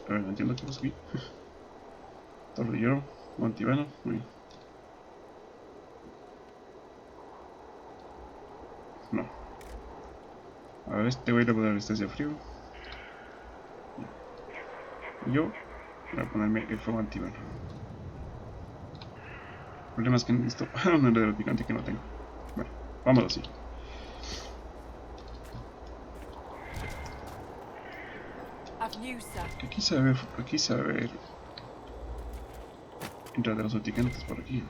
A ver, no entiendo qué pasa aquí. Toro de hierro, antiveno, muy bien. No. A ver, este güey le voy a dar resistencia a frío. Y yo voy a ponerme el fuego antiveno. El problema es que necesito un enredadero picante que no tengo. Bueno, vámonos así. Aquí se va a ver enredaderos urticantes por aquí.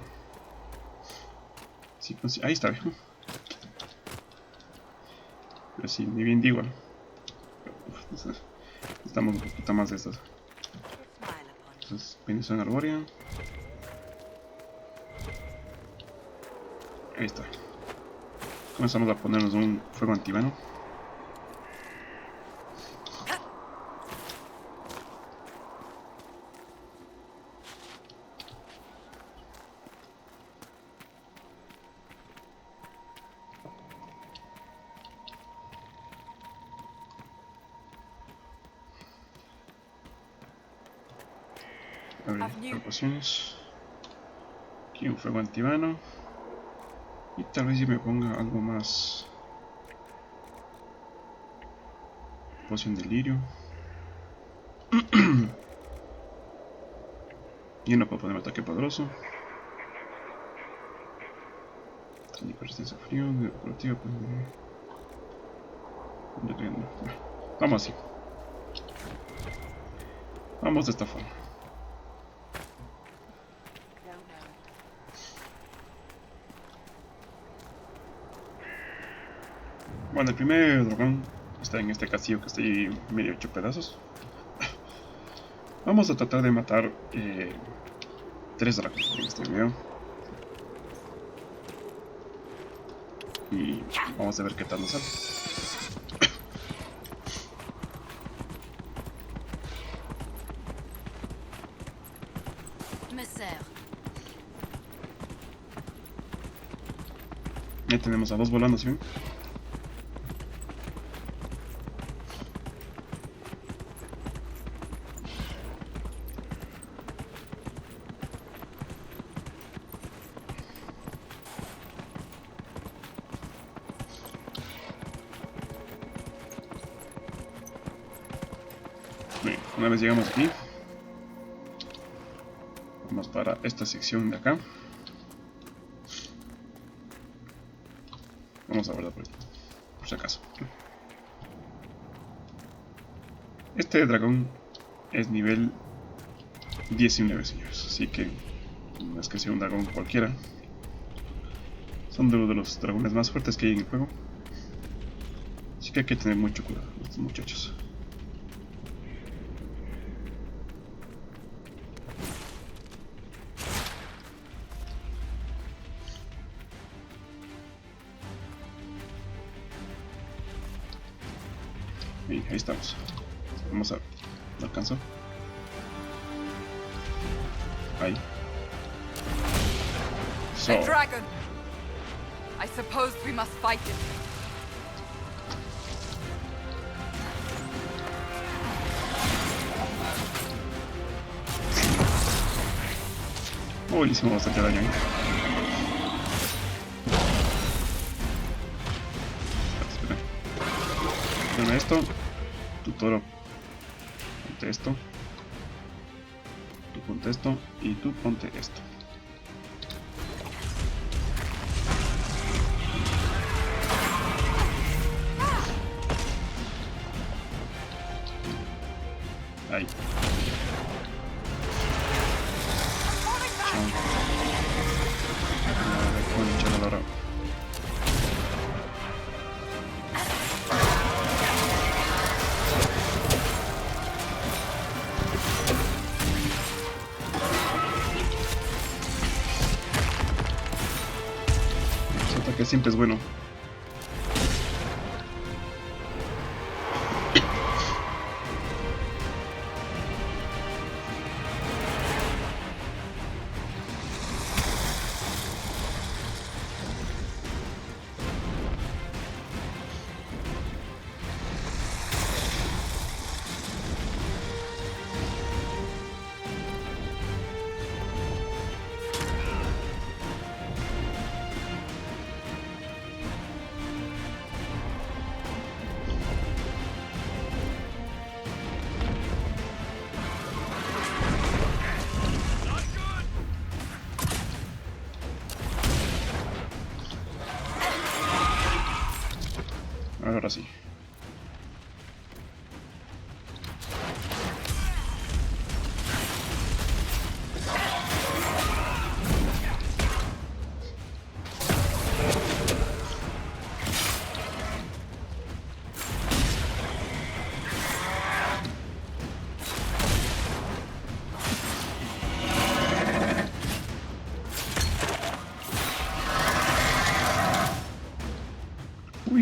Sí, ahí está bien. Pero sí, ni bien digo. Necesitamos un poquito más de estas. Entonces, bendición arbórea. Ahí está. Comenzamos a ponernos un fuego antiveno. Abrir pociones. Aquí un fuego antiveno. Y tal vez yo me ponga algo más. Poción de lirio. Y uno para poner ataque poderoso. Resistencia a frío, decorativa, vamos así. Vamos de esta forma. Bueno, el primer dragón está en este castillo que está ahí medio hecho pedazos. Vamos a tratar de matar 3 dragones en este video. Y vamos a ver qué tal nos sale. Ya tenemos a 2 volando, ¿sí ven? Bien, una vez llegamos aquí, vamos para esta sección de acá. Vamos a guardar por si acaso. Este dragón es nivel 19, señores, así que no es que sea un dragón cualquiera. Son de los dragones más fuertes que hay en el juego, así que hay que tener mucho cuidado con estos muchachos. Y ahí estamos. Vamos a... ¿No alcanzó? Ahí. So. A dragon. I suppose we must fight it. Uy, hicimos bastante daño ahí. Espera. Esto. Tu toro. Ponte esto. Tú ponte esto. Y tú ponte esto. Ahí. Concha de la lora. Ese ataque siempre es bueno.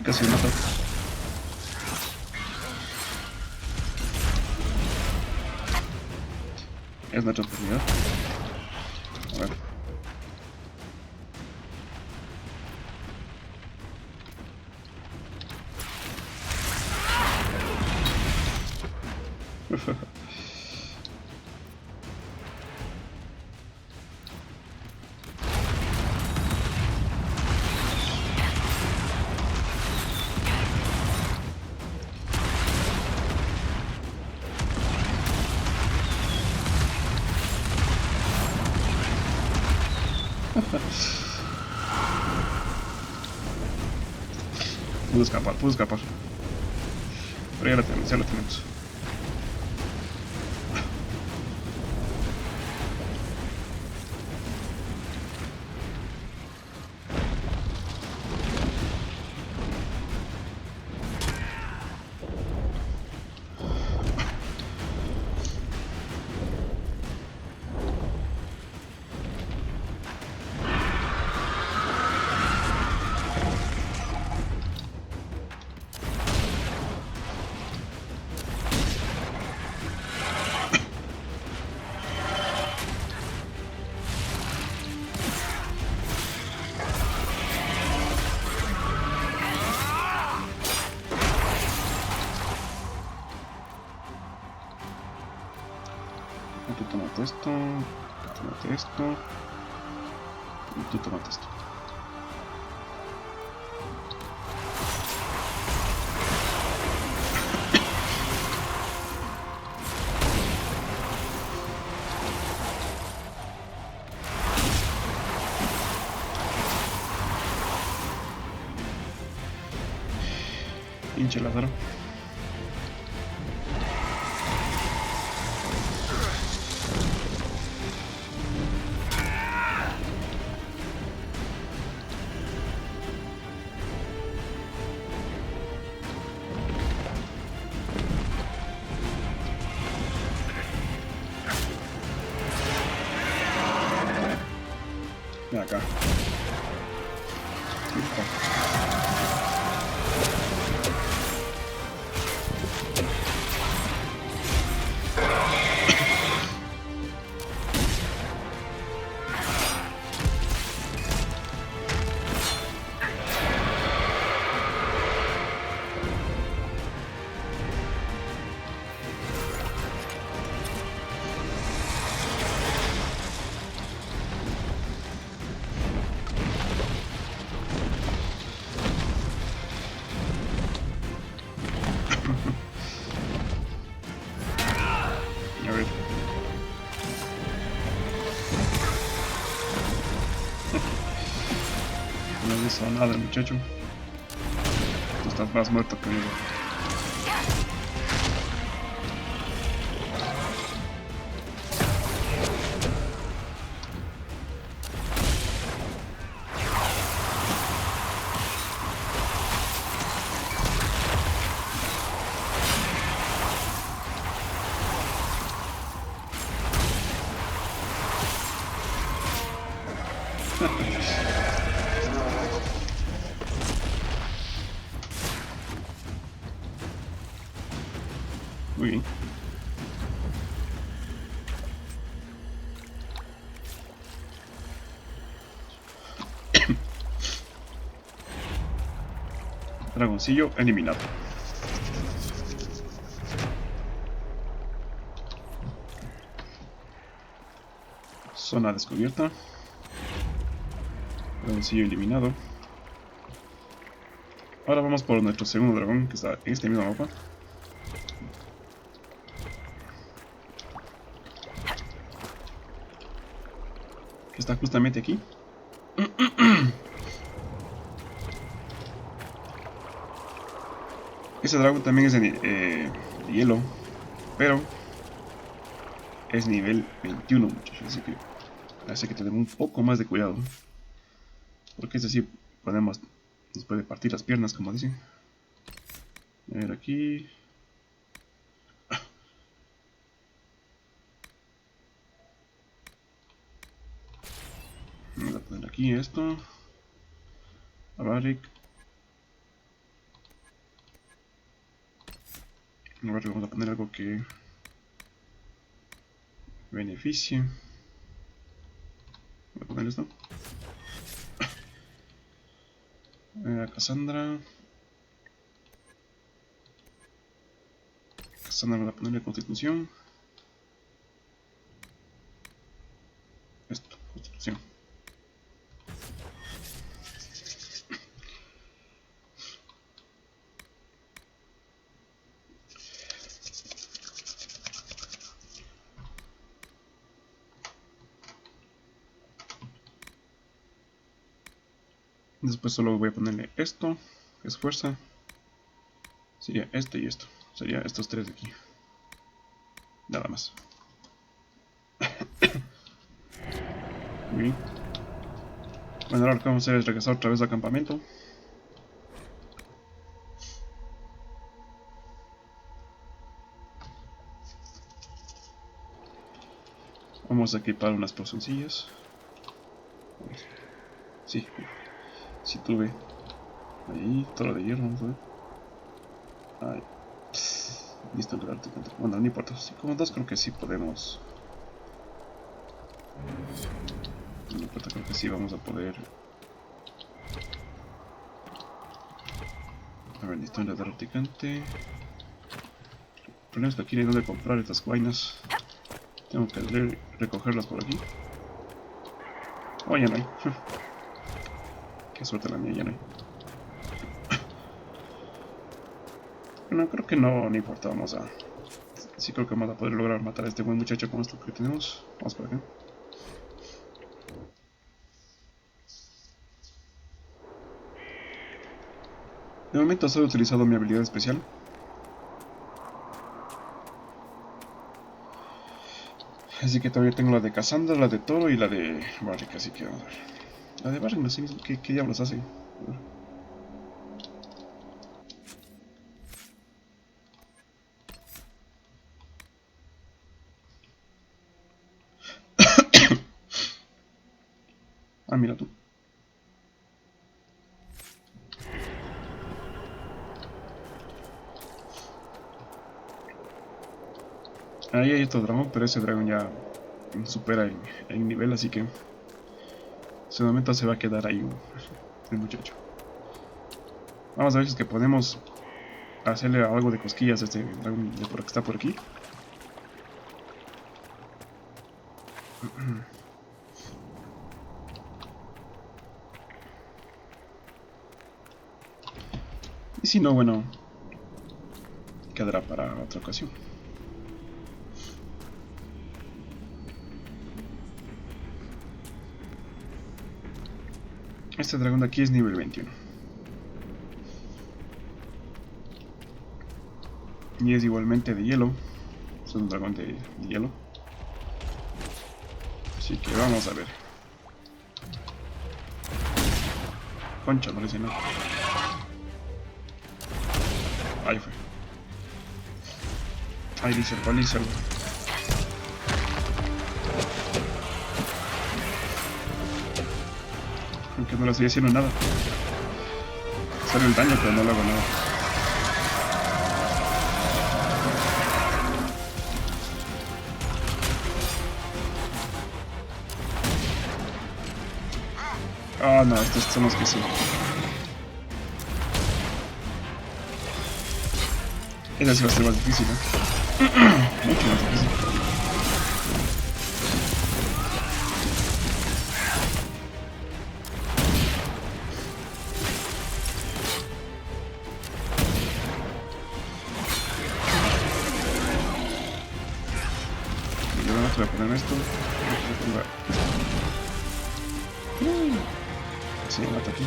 casi me mató. Es nuestra oportunidad. A ver. Pude escapar. Pero ya lo tenemos, ya lo tenemos. Tú tómate esto, tómate esto, y tú tómate esto. Pinche Lázaro. Ven acá. Listo. A ver. No le hizo nada, muchacho. Tú estás más muerto que yo. Muy bien. Dragoncillo eliminado. Zona descubierta. Dragoncillo eliminado. Ahora vamos por nuestro segundo dragón, que está en este mismo mapa. Que está justamente aquí. Ese dragón también es de hielo, pero es nivel 21, muchachos, así que tener un poco más de cuidado, porque es así nos puede partir las piernas, como dicen. A ver aquí. Vamos a poner aquí esto. A Barik. Ahora vamos a poner algo que beneficie. Voy a poner esto. Cassandra. Cassandra voy a ponerle constitución. Esto, constitución. Después solo voy a ponerle esto, que es fuerza. Sería este y esto. Sería estos tres de aquí. Nada más. Bien. Bueno, ahora lo que vamos a hacer es regresar otra vez al campamento. Vamos a equipar unas pocioncillas. Sí, sí tuve. Ahí, todo de hierro, vamos a ver. Ay. Listo, el arte. Bueno, no importa. Sí, como dos creo que sí podemos. No importa, creo que sí vamos a poder. A ver, listo, el articante. El problema es que aquí no hay donde comprar estas vainas. Tengo que recogerlas por aquí. Oh, ya no hay. Qué suerte la mía, ya no hay. Bueno, creo que no importa, vamos a... Sí creo que vamos a poder lograr matar a este buen muchacho con esto que tenemos. Vamos por acá. De momento solo he utilizado mi habilidad especial. Así que todavía tengo la de Cassandra, la de Toro y la de Barrick, así que vamos a ver. La de Barrick no sé qué diablos hace. Ah, mira tú. Ahí hay otro dragón, pero ese dragón ya supera en nivel, así que en su momento se va a quedar ahí el muchacho. Vamos a ver si es que podemos hacerle algo de cosquillas a este dragón de por que está por aquí. Y si no, bueno, quedará para otra ocasión. Este dragón de aquí es nivel 21. Y es igualmente de hielo. Es un dragón de hielo. Así que vamos a ver. Concha, no le hice nada. Ahí fue. Ahí dice el baliza. Aunque no le estoy haciendo nada. Sale el daño, pero no le hago nada. Ah, no, estos son los que sí. Esa sí va a ser más difícil, ¿eh? Mucho más difícil. Yo voy a poner esto. Sí, mata aquí.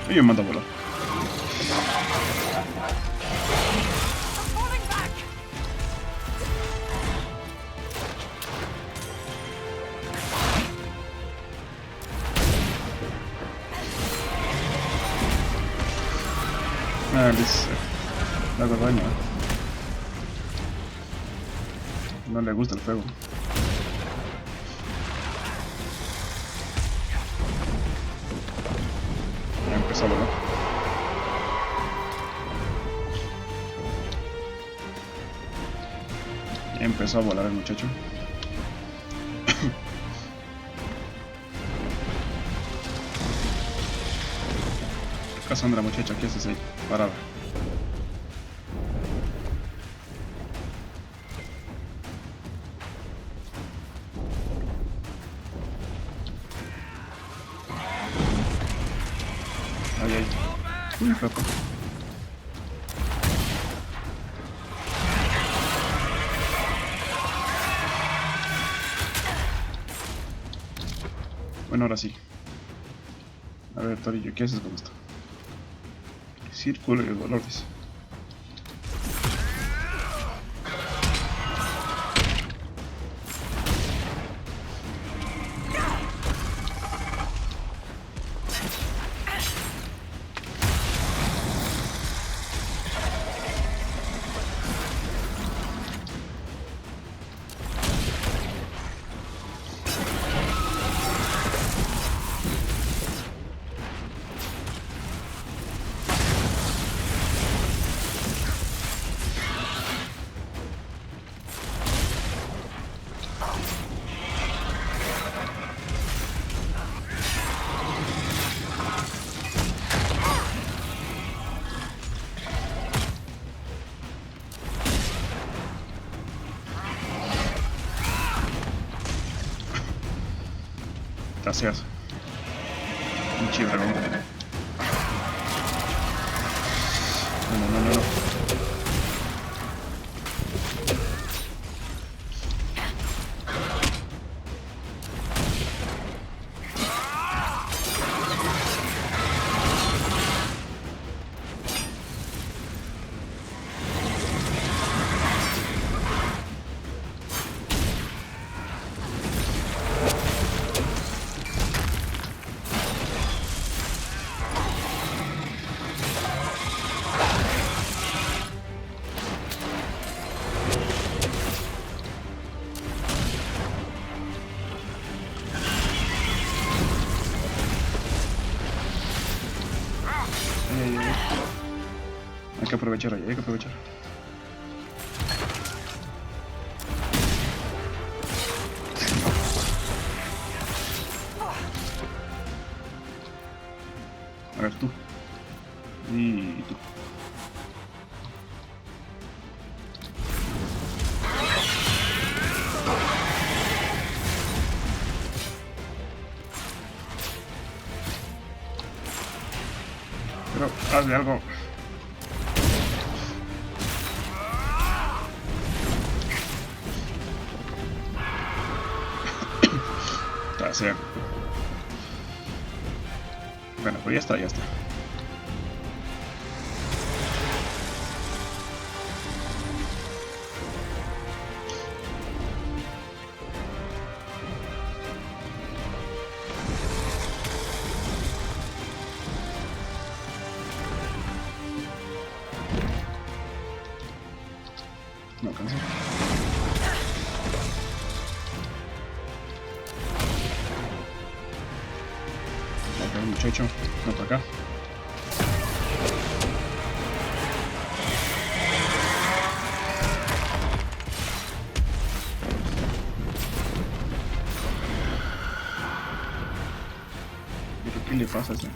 Y me manda a volar. Ah, dice. La verdad no le gusta el fuego. empezó a volar. Empezó a volar el muchacho. Cassandra, muchacha, ¿qué haces ahí? Parada. Ay, ay. Uy, loco. Bueno, ahora sí. A ver, Torillo, ¿qué haces con esto? Círculo de dolores. Gracias. Pinche dragón. No. Hay que aprovechar ahí, hay que aprovechar. A ver, tú. Y tú. Pero hazle algo. Gracias. Bueno, pues ya está, ya está. No alcanza. Ok, muchacho, no para acá. ¿Pero qué le pasa a ese?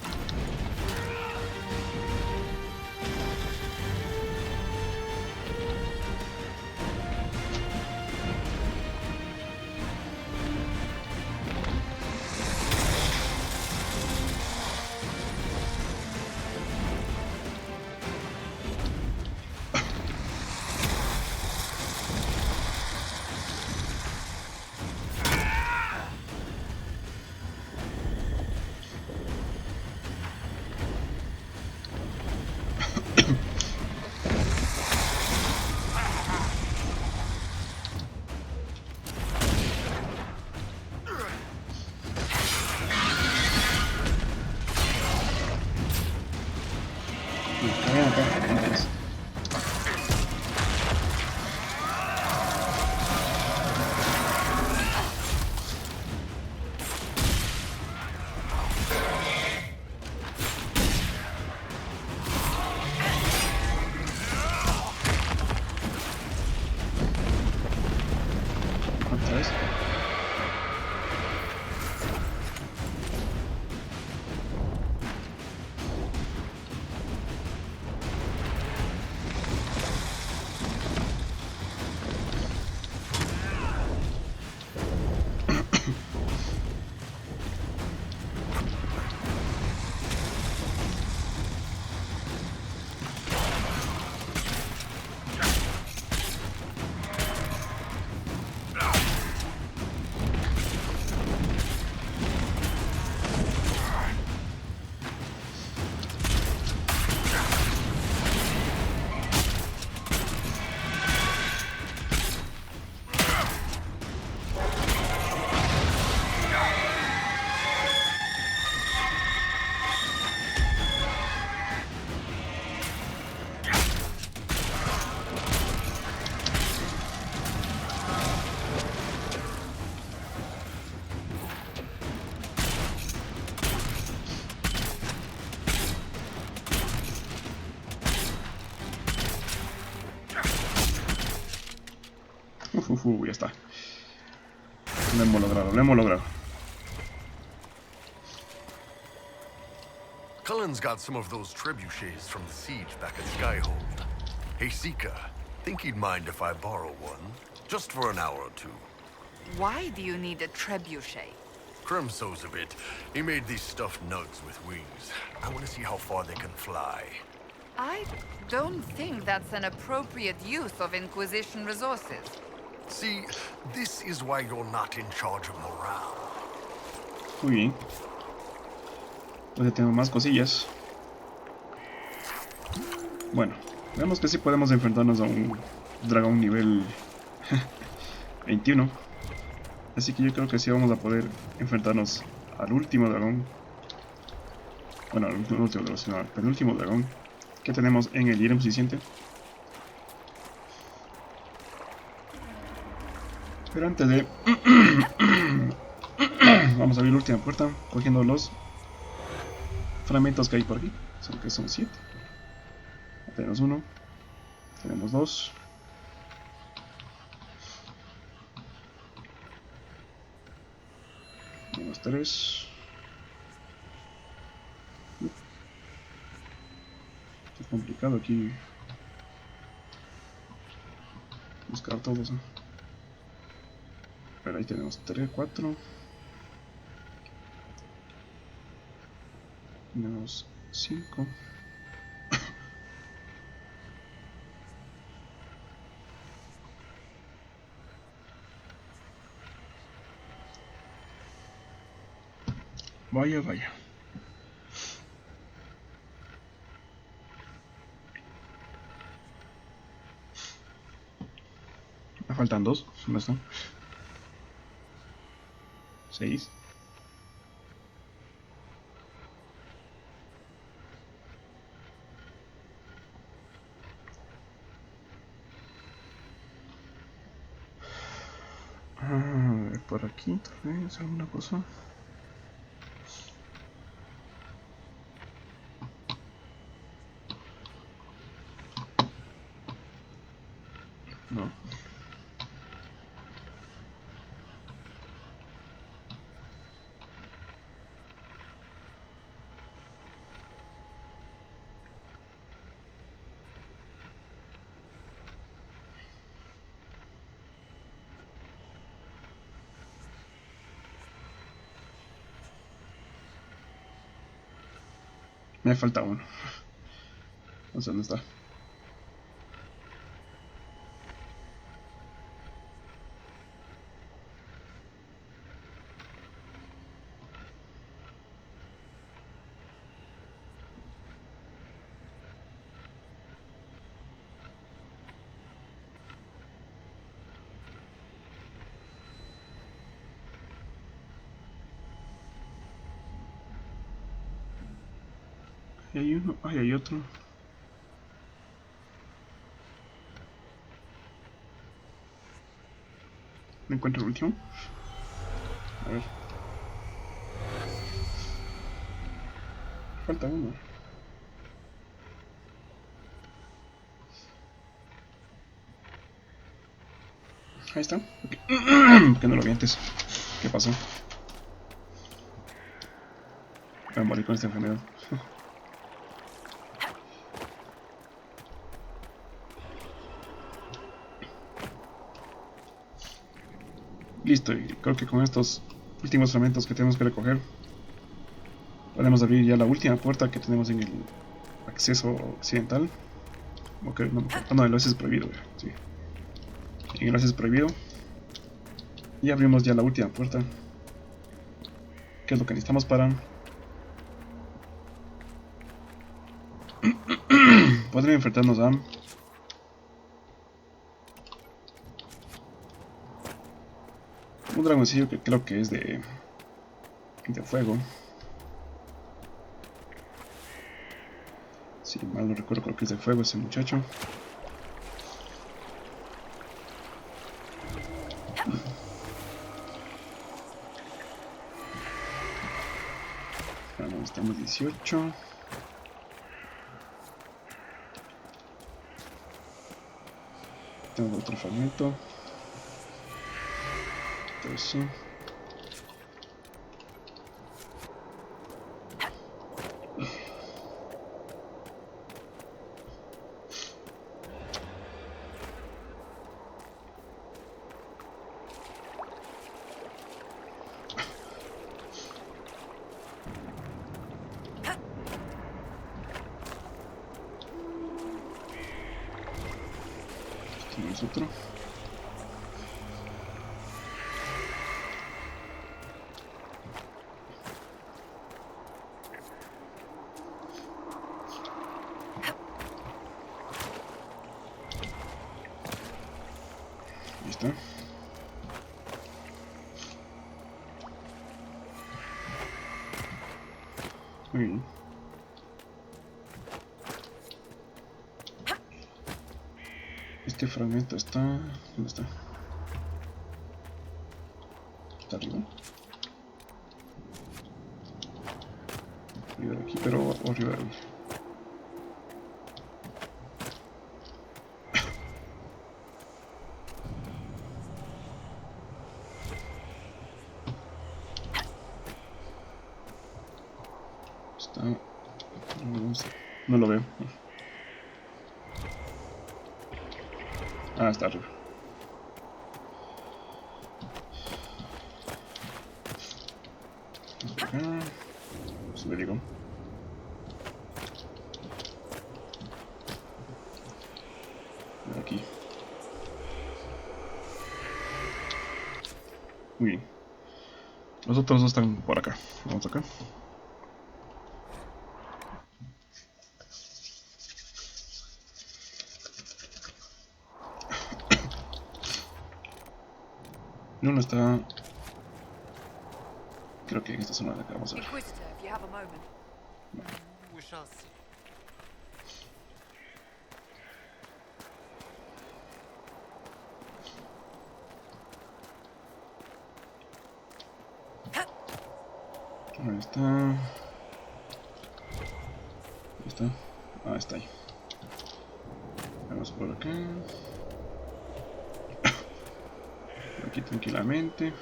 Ya está. Lo hemos logrado, lo hemos logrado. Cullen's got some of those trebuchets from the siege back at Skyhold. Hey, Sika, think he'd mind if I borrow one? Just for an hour or two. Why do you need a trebuchet? Krim sews a bit. He made these stuffed nugs with wings. I want to see how far they can fly. I don't think that's an appropriate use of Inquisition resources. See, this is why you're not in charge of morale. Muy bien. Entonces tenemos más cosillas. Bueno, vemos que sí podemos enfrentarnos a un dragón nivel 21. Así que yo creo que sí vamos a poder enfrentarnos al último dragón. Bueno, al último dragón, sino al penúltimo dragón que tenemos en el ítem suficiente. Pero antes de... vamos a abrir la última puerta, cogiendo los fragmentos que hay por aquí. Son 7. Tenemos 1. Tenemos 2. Tenemos 3. Está complicado aquí buscar todos, ¿no? Pero ahí tenemos 3, 4. Tenemos 5. Vaya, vaya. Me faltan 2. ¿Dónde están? 6. Por aquí tal vez alguna cosa. No. Me falta uno. No sé dónde está. Ahí hay uno, ahí hay otro. ¿Me encuentro el último? A ver. Falta uno. Ahí está. Okay. ¿Por qué no lo vi antes? ¿Qué pasó? Voy a morir con esta enfermedad. Listo, y creo que con estos últimos fragmentos que tenemos que recoger podemos abrir ya la última puerta que tenemos en el acceso occidental. Ok, no, el acceso prohibido, sí. En el acceso prohibido. Y abrimos ya la última puerta, que es lo que necesitamos para poder enfrentarnos a un dragoncillo que creo que es de fuego. Si mal no recuerdo, creo que es de fuego ese muchacho. Ahora estamos 18. Tengo otro fragmento. Eso. Tenemos otro. Ahí está. Muy bien. Este fragmento está... ¿Dónde está? ¿Está arriba? Arriba de aquí, pero arriba de ahí. Está... No lo veo. Ah, está arriba. Acá. Se me digo. Aquí. Muy bien. Los otros dos están por acá. Vamos acá. Uno está... Creo que en esta zona de acá, vamos a ver. Inquisitor, if you have a moment. We shall see. Ahí está. Ahí está. Ah, está ahí. Vamos por acá. Por aquí tranquilamente.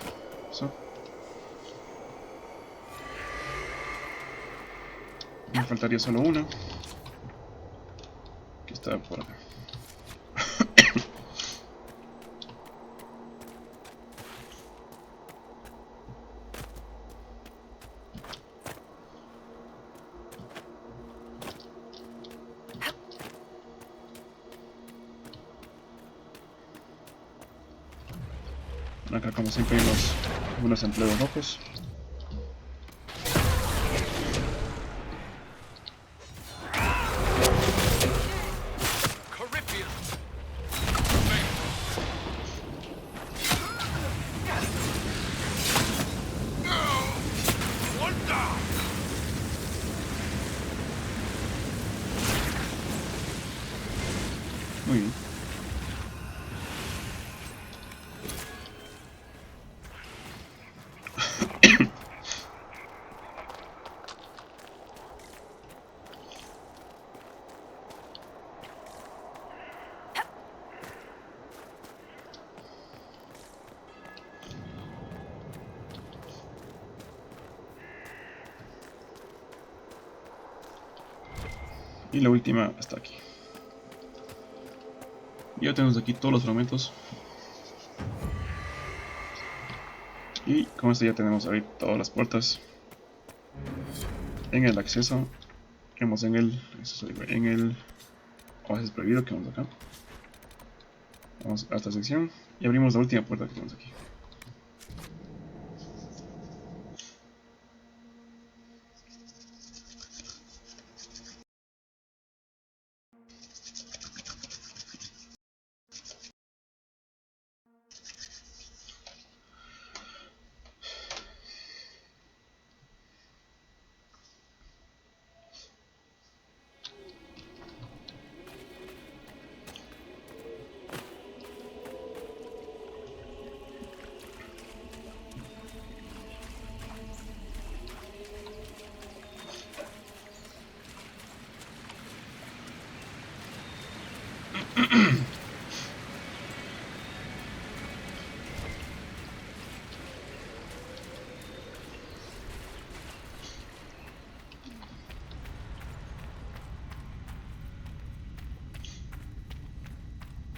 Eso. Me faltaría solo una. Que está por acá. Acá como siempre hay unos empleos rojos. Muy bien. Y la última está aquí. Ya tenemos aquí todos los fragmentos. Y con esto ya tenemos ahí todas las puertas. En el acceso, vamos en el oasis prohibido que vamos acá. Vamos a esta sección y abrimos la última puerta que tenemos aquí.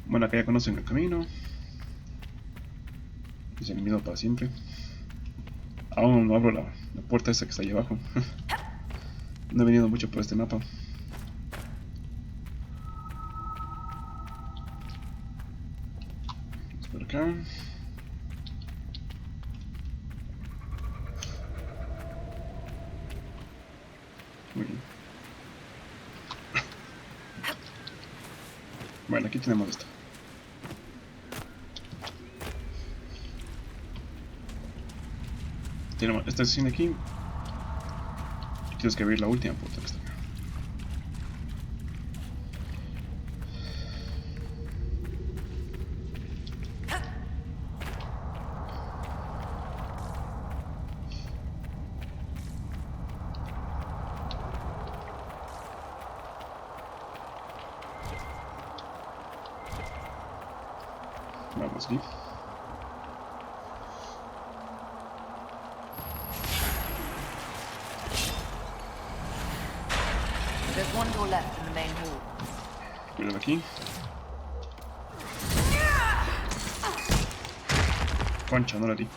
Bueno, acá ya conocen el camino. Es el mismo para siempre. Aún no abro la puerta esa que está ahí abajo. No he venido mucho por este mapa. Vamos por acá. Muy bien. Bueno, aquí tenemos esto. Tenemos esta sección de aquí. Y tienes que abrir la última puerta que está acá. Vamos aquí. There's one door left in the main hall. Cuidado aquí. Concha, no la di.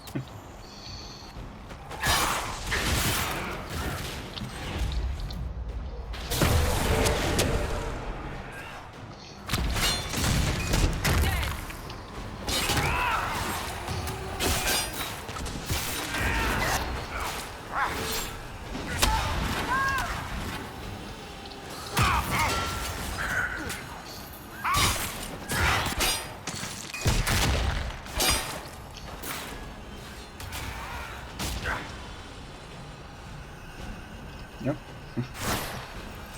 ¿Ya?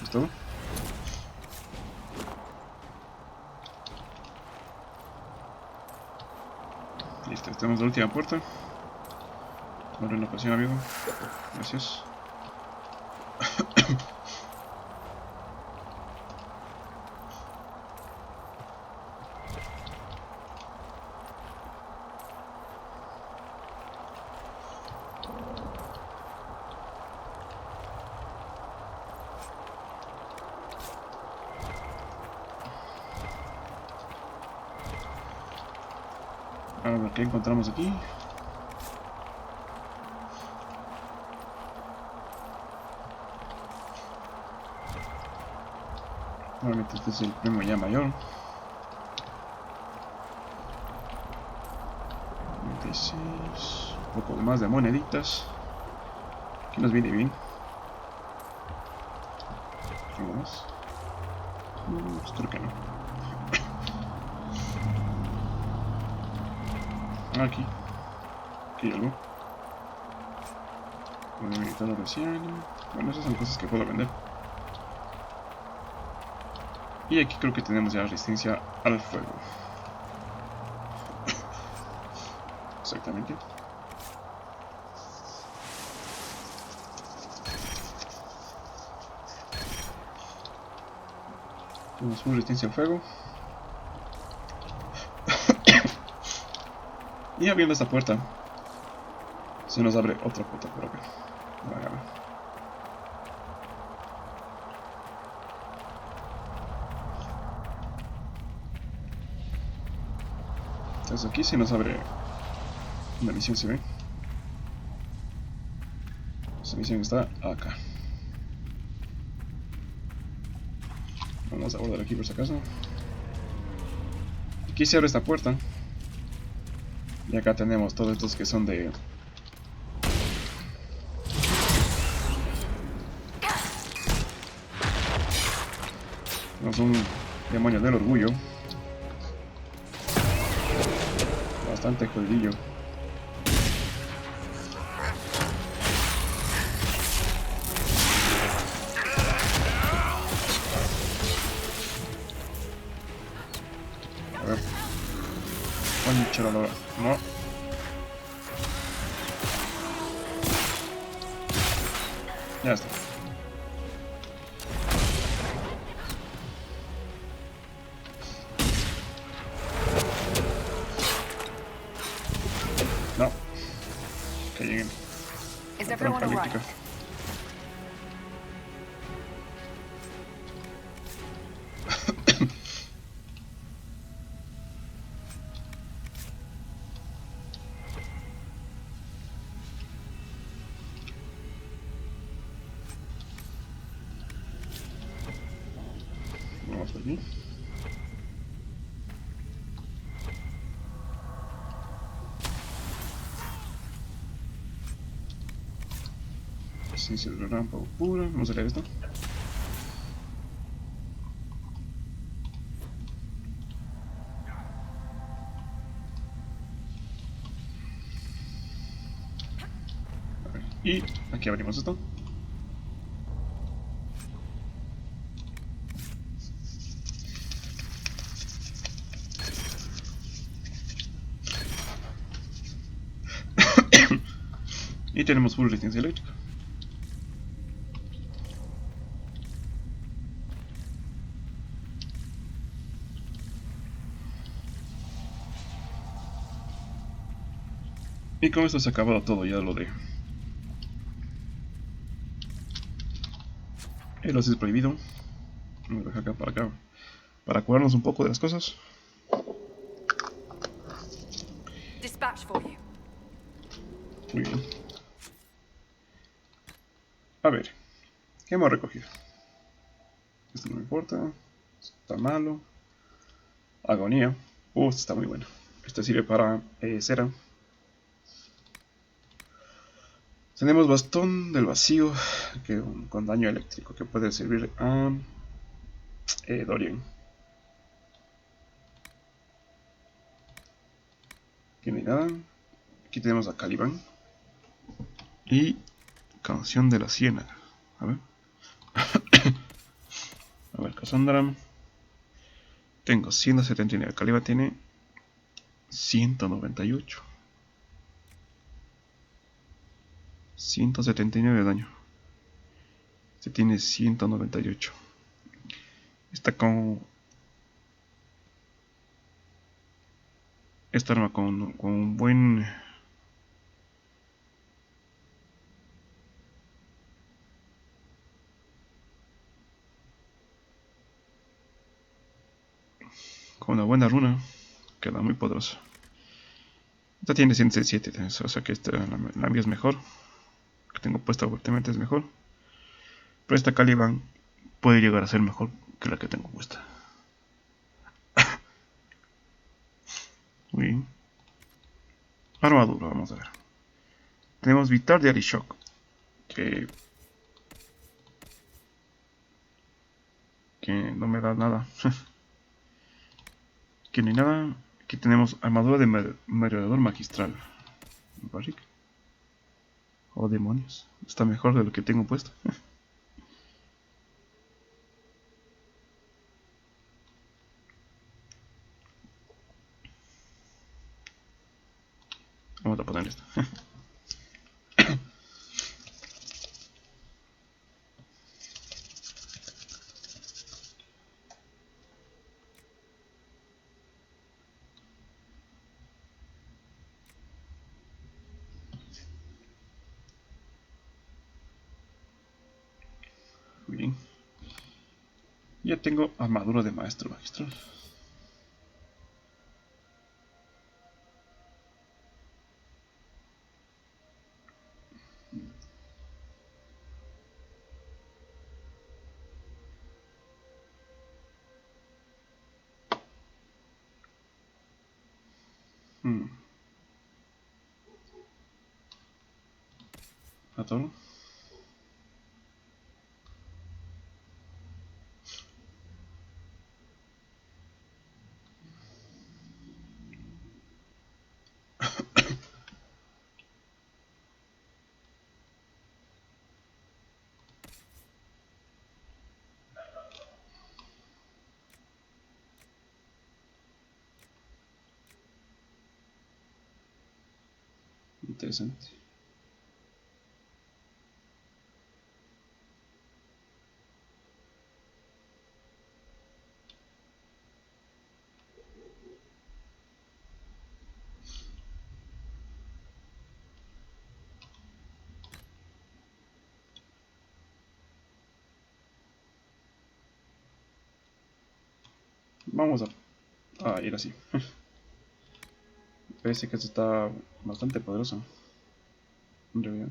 ¿Es todo? Listo, tenemos la última puerta. Abre una ocasión, amigo. Gracias. A ver qué encontramos aquí. Normalmente este es el premio ya mayor. 96. Un poco más de moneditas. Aquí nos viene bien. ¿Algo más? Pues creo que no. Aquí hay algo. Puedo evitar lo recién. Bueno, esas son cosas que puedo vender. Y aquí creo que tenemos ya resistencia al fuego. Exactamente. Tenemos full resistencia al fuego. Y abriendo esta puerta se nos abre otra puerta por acá. Entonces aquí se nos abre una misión, ¿se ve? Esta misión está acá. Vamos a guardar aquí por si acaso. Aquí se abre esta puerta. Y acá tenemos todos estos que son de... Tenemos un demonio del orgullo. Bastante jodidillo. A ver. Concha la lora. No. Ya está. No. Que lleguen. Is La everyone trampa alright? elíptica. Bien. Esencia de la rampa pura. Vamos a leer esto. Y aquí abrimos esto. Y tenemos full resistencia eléctrica. Y con esto se ha acabado todo ya lo de el oasis prohibido. Vamos a dejar acá para acordarnos un poco de las cosas. Dispatch for you. Muy bien. A ver, ¿qué hemos recogido? Esto no me importa. Está malo. Agonía. Este está muy bueno. Este sirve para cera. Tenemos bastón del vacío con daño eléctrico que puede servir a Dorian. Aquí no hay nada. Aquí tenemos a Caliban. Y canción de la ciénaga. A ver. A ver, Cassandra. Tengo 179. Caliban tiene 198. 179 de daño. Este tiene 198. Está con esta arma con un buen con una buena runa. Queda muy poderosa. Esta tiene 167, o sea que esta, la mía es mejor. Que tengo puesta fuertemente es mejor. Pero esta Caliban puede llegar a ser mejor que la que tengo puesta. Muy bien. Armadura, vamos a ver. Tenemos Vital de Shock. Que no me da nada. Que ni nada. Aquí tenemos armadura de merodeador magistral. Barrick. Oh demonios. Está mejor de lo que tengo puesto. Vamos a poner esto. Muy bien. Ya tengo armadura de maestro magistral. A todo. Interesante. Vamos a ir así. Parece que esto está bastante poderoso. En realidad.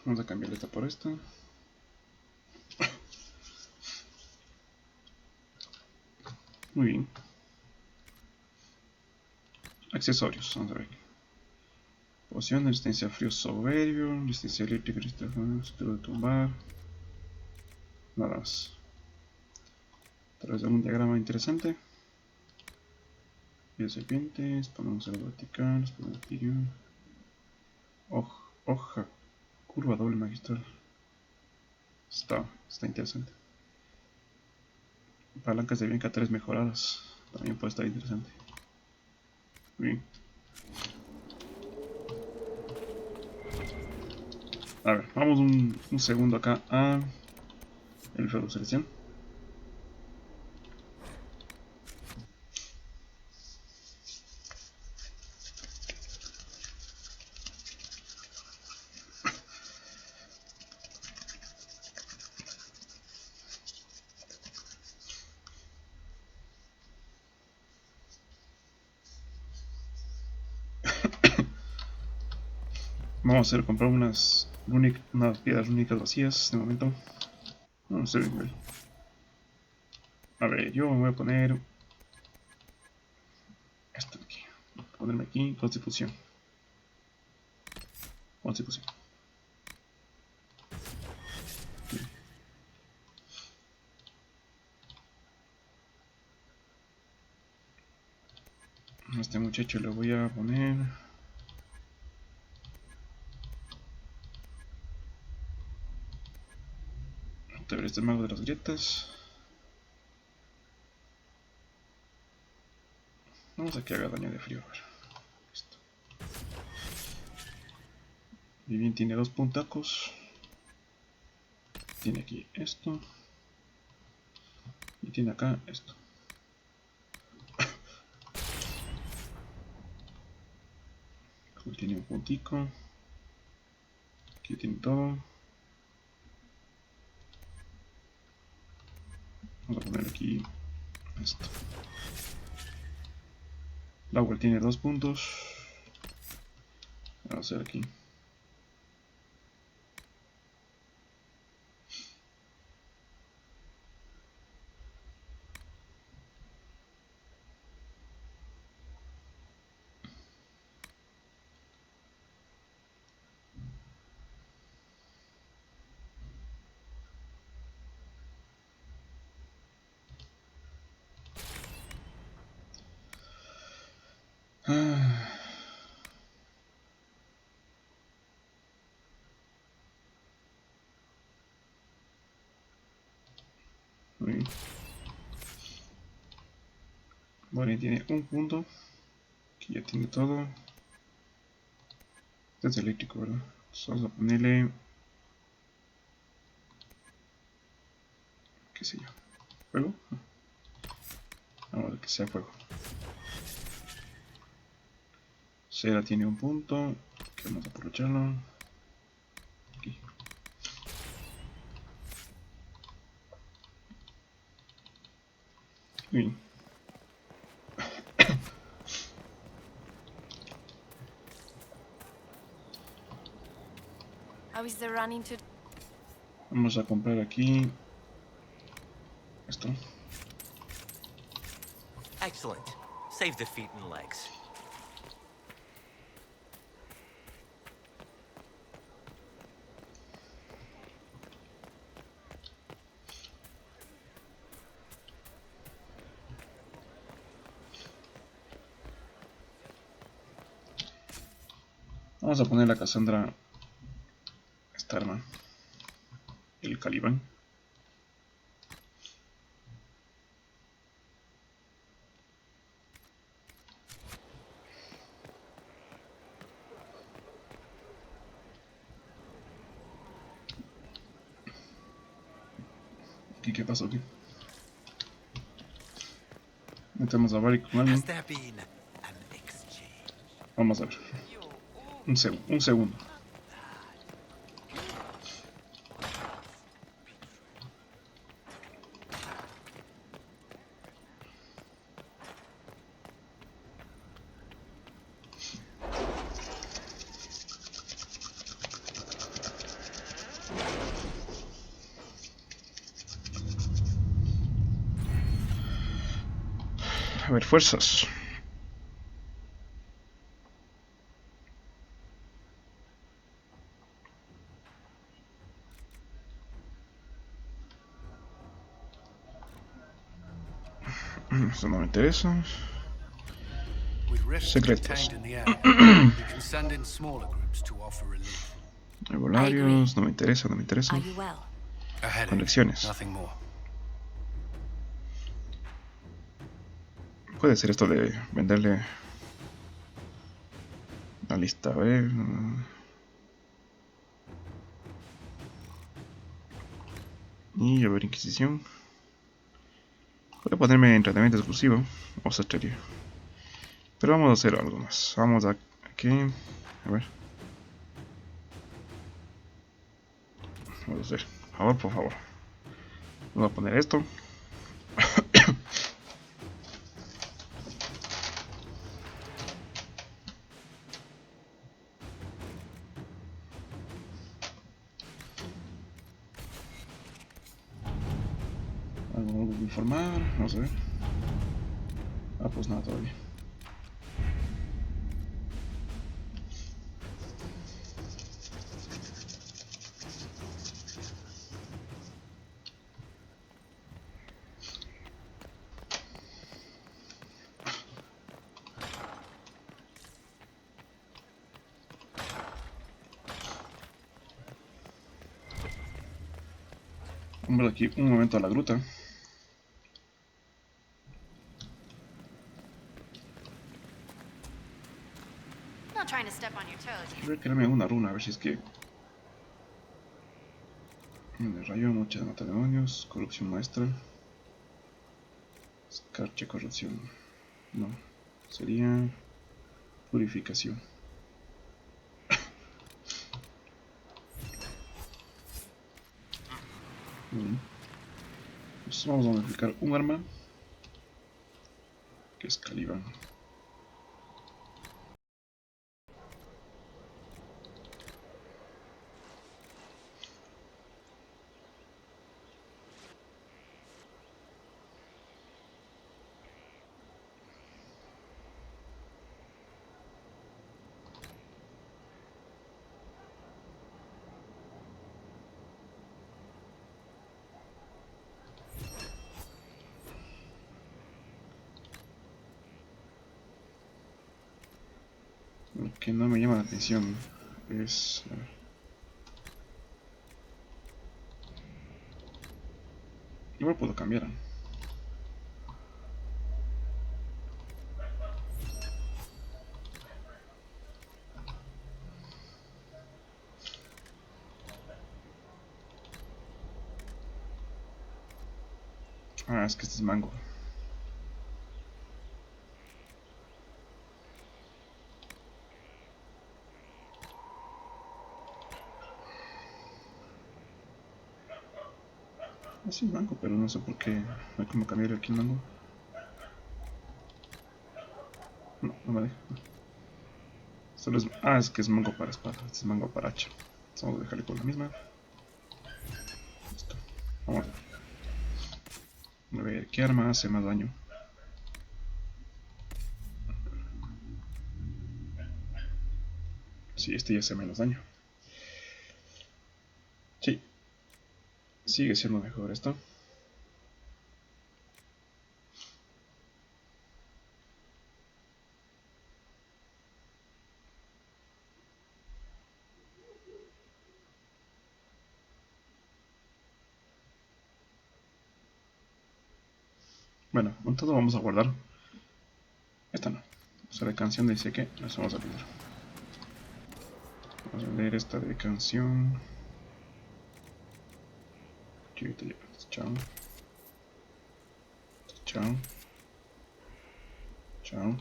Vamos a cambiar esta por esta. Muy bien. Accesorios, vamos a ver. Poción de resistencia a frío soberbio, resistencia eléctrica, resistencia de tumbar. Nada más. A través de un diagrama interesante. Y de serpientes, ponemos el vertical, ponemos el hoja, curva doble magistral. Está interesante. Palancas de Bianca 3 mejoradas. También puede estar interesante. Bien. A ver, vamos un segundo acá a el feudo selección. Vamos a hacer comprar unas piedras rúnicas vacías de momento. No sé bien. A ver, yo me voy a poner esto de aquí. Voy a ponerme aquí Constitución. Constitución. A este muchacho le voy a poner este mago de las grietas. Vamos a que haga daño de frío. A ver. Listo. Y bien, tiene 2 puntacos. Tiene aquí esto. Y tiene acá esto. Aquí tiene un puntico. Aquí tiene todo. Vamos a poner aquí esto. Lauer tiene 2 puntos. Vamos a hacer aquí. Muy bien. Bueno, tiene un punto. Aquí ya tiene todo. Este es eléctrico, ¿verdad? Entonces vamos a ponerle... ¿Qué sé yo? ¿Fuego? Vamos a ver que sea fuego. Cera tiene un punto. Que vamos a aprovecharlo. Aquí. Bien. Vamos a comprar aquí esto. Excellent. Save the feet and legs. Vamos a poner la Cassandra, esta arma, el Caliban. ¿Y qué pasó aquí? Metemos a Barry con alguien. Vamos a ver. Un segundo. A ver, fuerzas. Esto no me interesa. Secretos. Herbularios, no me interesa, no me interesa. Conexiones. Puede ser esto de venderle la lista, a ver. Y a ver, Inquisición. Puedo ponerme entrenamiento exclusivo o secundaria. Pero vamos a hacer algo más. Vamos a aquí. A ver. Vamos a hacer. Por favor, por favor. Vamos a poner esto. Algo que informar. Vamos a ver. Ah, pues nada todavía. Vamos aquí un momento a la gruta. Voy a crearme una runa, a ver si es que... De rayo, noche de matademonios, corrupción maestra. Escarcha, corrupción. No, sería... purificación. Pues vamos a modificar un arma que es Caliban. Lo que no me llama la atención es... igual puedo cambiar. Ah, es que este es mango. Es un mango, pero no sé por qué. No hay como cambiar aquí el mango. No, no me deja. Solo es... ah, es que es mango para espada. Este es mango para hacha. Entonces vamos a dejarle con la misma. Listo. Vamos a ver. A ver, ¿qué arma hace más daño? Sí, este ya hace menos daño. Sí. Sigue siendo mejor esto. Bueno, con todo vamos a guardar. Esta no. O sea, la canción dice que nos vamos a olvidar. Vamos a leer esta de canción. Chao. Chao. Chao.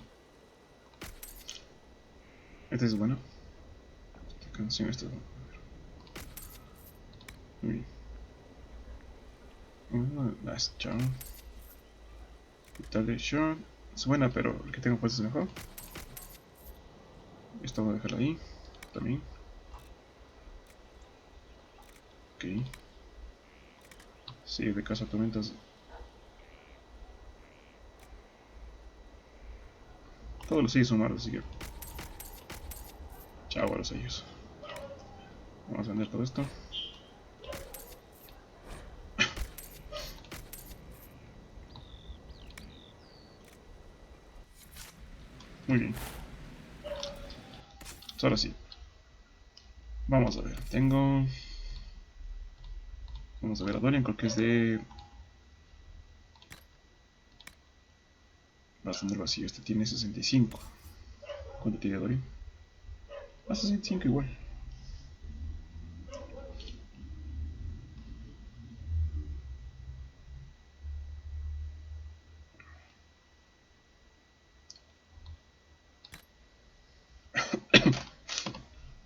Esta es buena. Esta canción esta es buena. Muy bien. Chao. Vital de shot. Es buena, pero el que tengo puesto es mejor. Esto voy a dejarlo ahí. También. Ok. Sí, de casa tormentas. Todos los sellos son malos, así que... Chao a los sellos. Vamos a vender todo esto. Muy bien. Pues ahora sí. Vamos a ver. Tengo... Vamos a ver a Dorian, creo que es de... Bastante vacío. Este tiene 65. ¿Cuánto tiene Dorian? A 65 igual.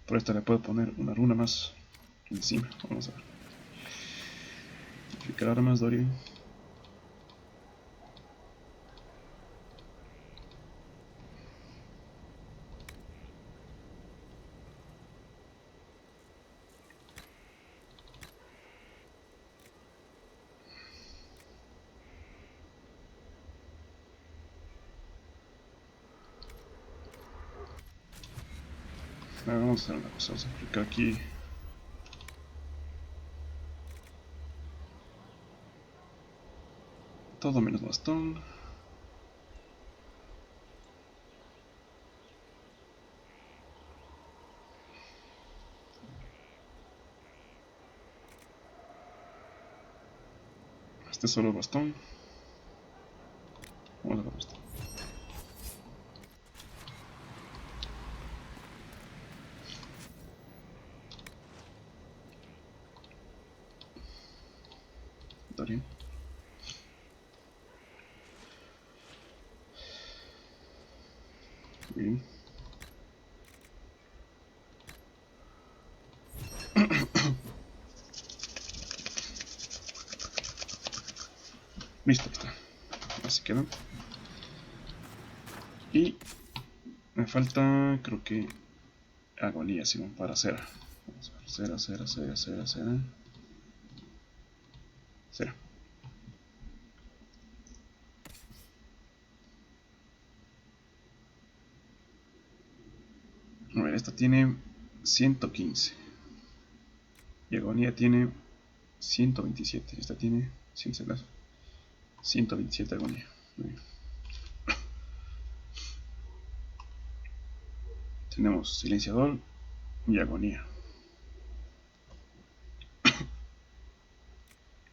Por esta le puedo poner una runa más encima. Vamos a ver. Modificar armas, Dorian. Vamos a hacer una cosa, vamos a aplicar aquí todo menos bastón. Este es solo bastón. Vamos a ver esto. Dorian. Bien. Listo, está. Así quedan. Y me falta, creo que, agonía, si no, para cera. Vamos a ver, cera, cera, cera, cera, cera. Cera. A ver, esta tiene 115. Y agonía tiene 127. Esta tiene 127 agonía. Muy bien. Tenemos silenciador y agonía.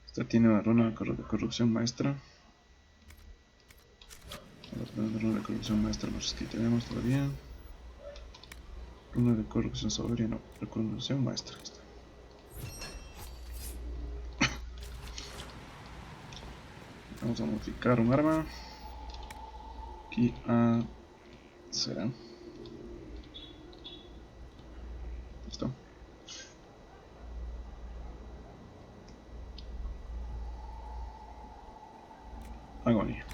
Esta tiene una runa de corrupción maestra. Una runa de corrupción maestra, no sé si tenemos todavía. Runa de corrupción sobria, no, de corrupción maestra. Está. Vamos a modificar un arma. Aquí a cera. Listo. Agonía.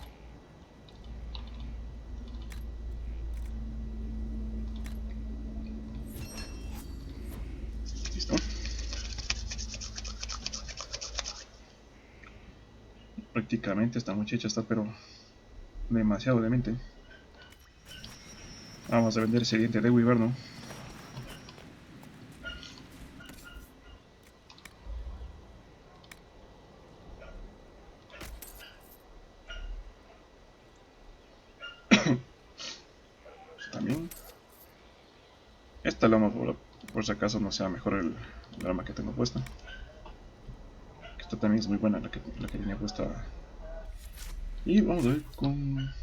Listo. Prácticamente esta muchacha está pero demasiado demente. Vamos a vender ese diente de Wyverno. También. Esta la vamos por si acaso no sea mejor el arma que tengo puesta. Esta también es muy buena la que tenía puesta. Y vamos a ver con...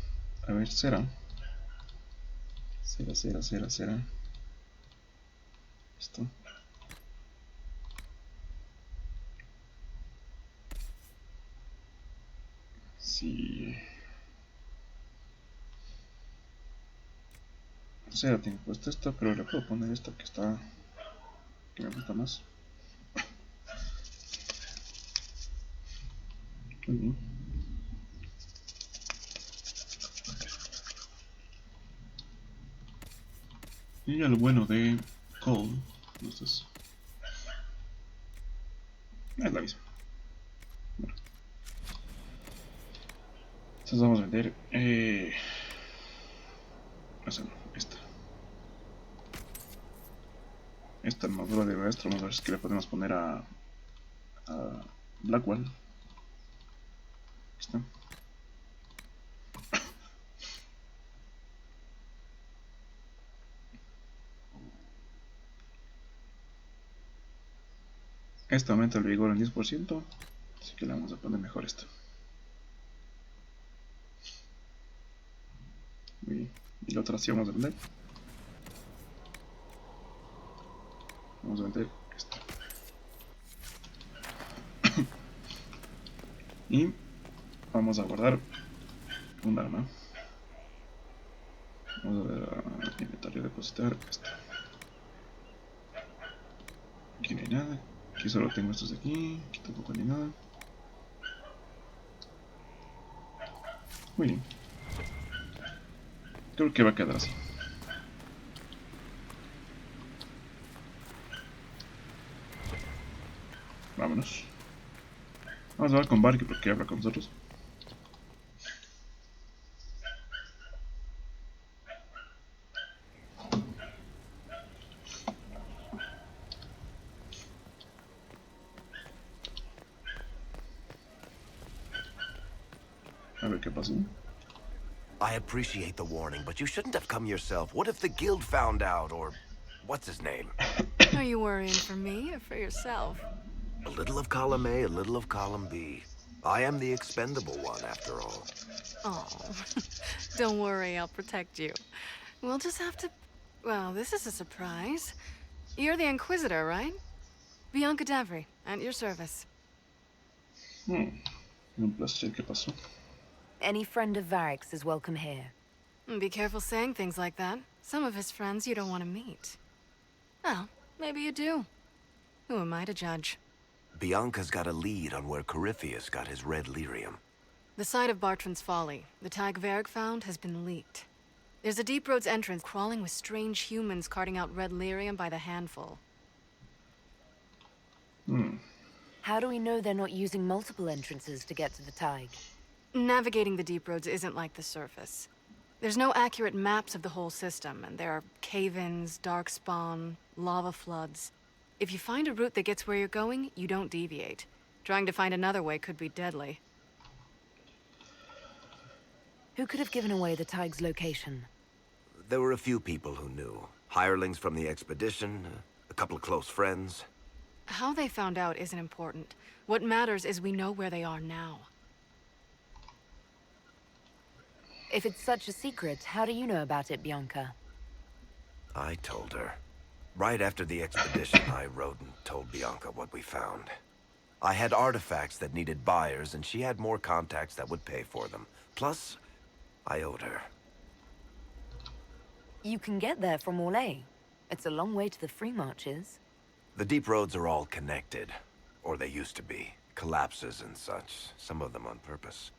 A ver, cera. Cera, cera, cera, cera. Esto. Sí. Cera tiene puesta esta, pero le puedo poner esta que está... que me gusta más. Muy bien. Y ya lo bueno de Cole, entonces Es la misma. Bueno. Entonces vamos a vender esta armadura de maestro. Vamos a ver si le podemos poner a Blackwell. Aquí está. Este aumenta el vigor en 10%, así que le vamos a poner mejor esto. Muy bien. Y la otra sí vamos a vender. Vamos a vender esto. Y vamos a guardar un arma. Vamos a ver a inventario, depositar esto. Aquí no hay nada. Aquí solo tengo estos de aquí. Aquí tampoco hay nada. Muy bien. Creo que va a quedar así. Vámonos. Vamos a hablar con Barky porque habla con nosotros. A ver qué pasó. I appreciate the warning, but you shouldn't have come yourself. What if the guild found out, or what's his name? Are you worrying for me or for yourself? A little of column A, a little of column B. I am the expendable one, after all. Oh, don't worry, I'll protect you. We'll just have to... Well, this is a surprise. You're the Inquisitor, right? Bianca Davry, at your service. Un placer, ¿qué pasó? Any friend of Varric's is welcome here. Be careful saying things like that. Some of his friends you don't want to meet. Well, maybe you do. Who am I to judge? Bianca's got a lead on where Corypheus got his red lyrium. The site of Bartran's Folly, the tag Varric found, has been leaked. There's a Deep Roads entrance crawling with strange humans carting out red lyrium by the handful. How do we know they're not using multiple entrances to get to the Tig? Navigating the Deep Roads isn't like the surface. There's no accurate maps of the whole system, and there are cave-ins, darkspawn, lava floods. If you find a route that gets where you're going, you don't deviate. Trying to find another way could be deadly. Who could have given away the Tig's location? There were a few people who knew. Hirelings from the expedition, a couple of close friends. How they found out isn't important. What matters is we know where they are now. If it's such a secret, how do you know about it, Bianca? I told her. Right after the expedition, I wrote and told Bianca what we found. I had artifacts that needed buyers, and she had more contacts that would pay for them. Plus, I owed her. You can get there from Orlais. It's a long way to the free marches. The deep roads are all connected. Or they used to be. Collapses and such. Some of them on purpose.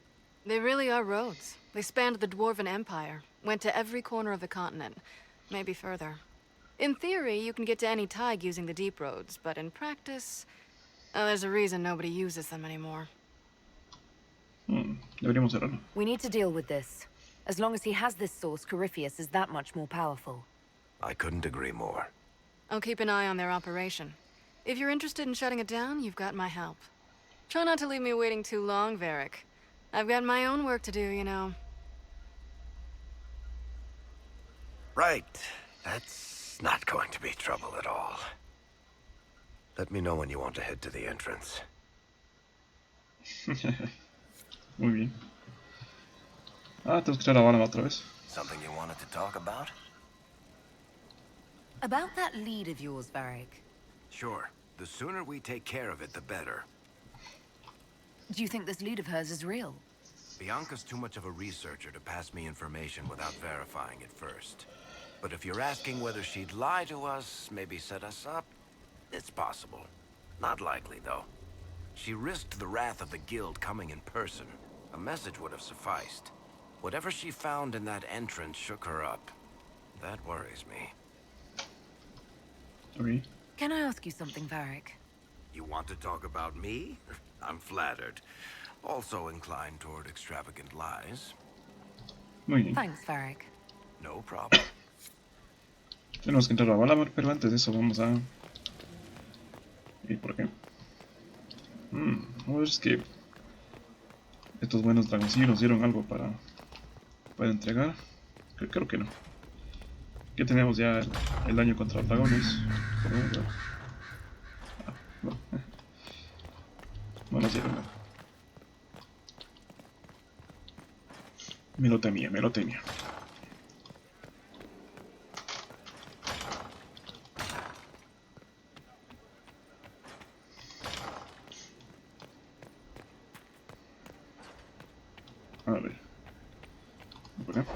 They really are roads. They spanned the Dwarven Empire, went to every corner of the continent, maybe further. In theory, you can get to any Tig using the deep roads, but in practice, there's a reason nobody uses them anymore. Deberíamos cerrarlo. We need to deal with this. As long as he has this source, Corypheus is that much more powerful. I couldn't agree more. I'll keep an eye on their operation. If you're interested in shutting it down, you've got my help. Try not to leave me waiting too long, Varric. I've got my own work to do, you know. Right. That's not going to be trouble at all. Let me know when you want to head to the entrance. Muy bien. Tenemos que echar la bala otra vez. Something you wanted to talk about? About that lead of yours, Varric. Sure. The sooner we take care of it, the better. Do you think this lead of hers is real? Bianca's too much of a researcher to pass me information without verifying it first. But if you're asking whether she'd lie to us, maybe set us up, it's possible. Not likely, though. She risked the wrath of the guild coming in person. A message would have sufficed. Whatever she found in that entrance shook her up. That worries me. Okay. Can I ask you something, Varric? You want to talk about me? I'm flattered. Also inclined toward extravagant lies. Muy bien. Thanks, Varric. No problem. Tenemos que entrar a Valamar, pero antes de eso vamos a... ¿Y por qué? A ver, es que... estos buenos dragoncillos nos dieron algo para entregar. Creo que no. Que tenemos ya el daño contra dragones. No. No nos dieron nada. Me lo temía. A ver. Por acá.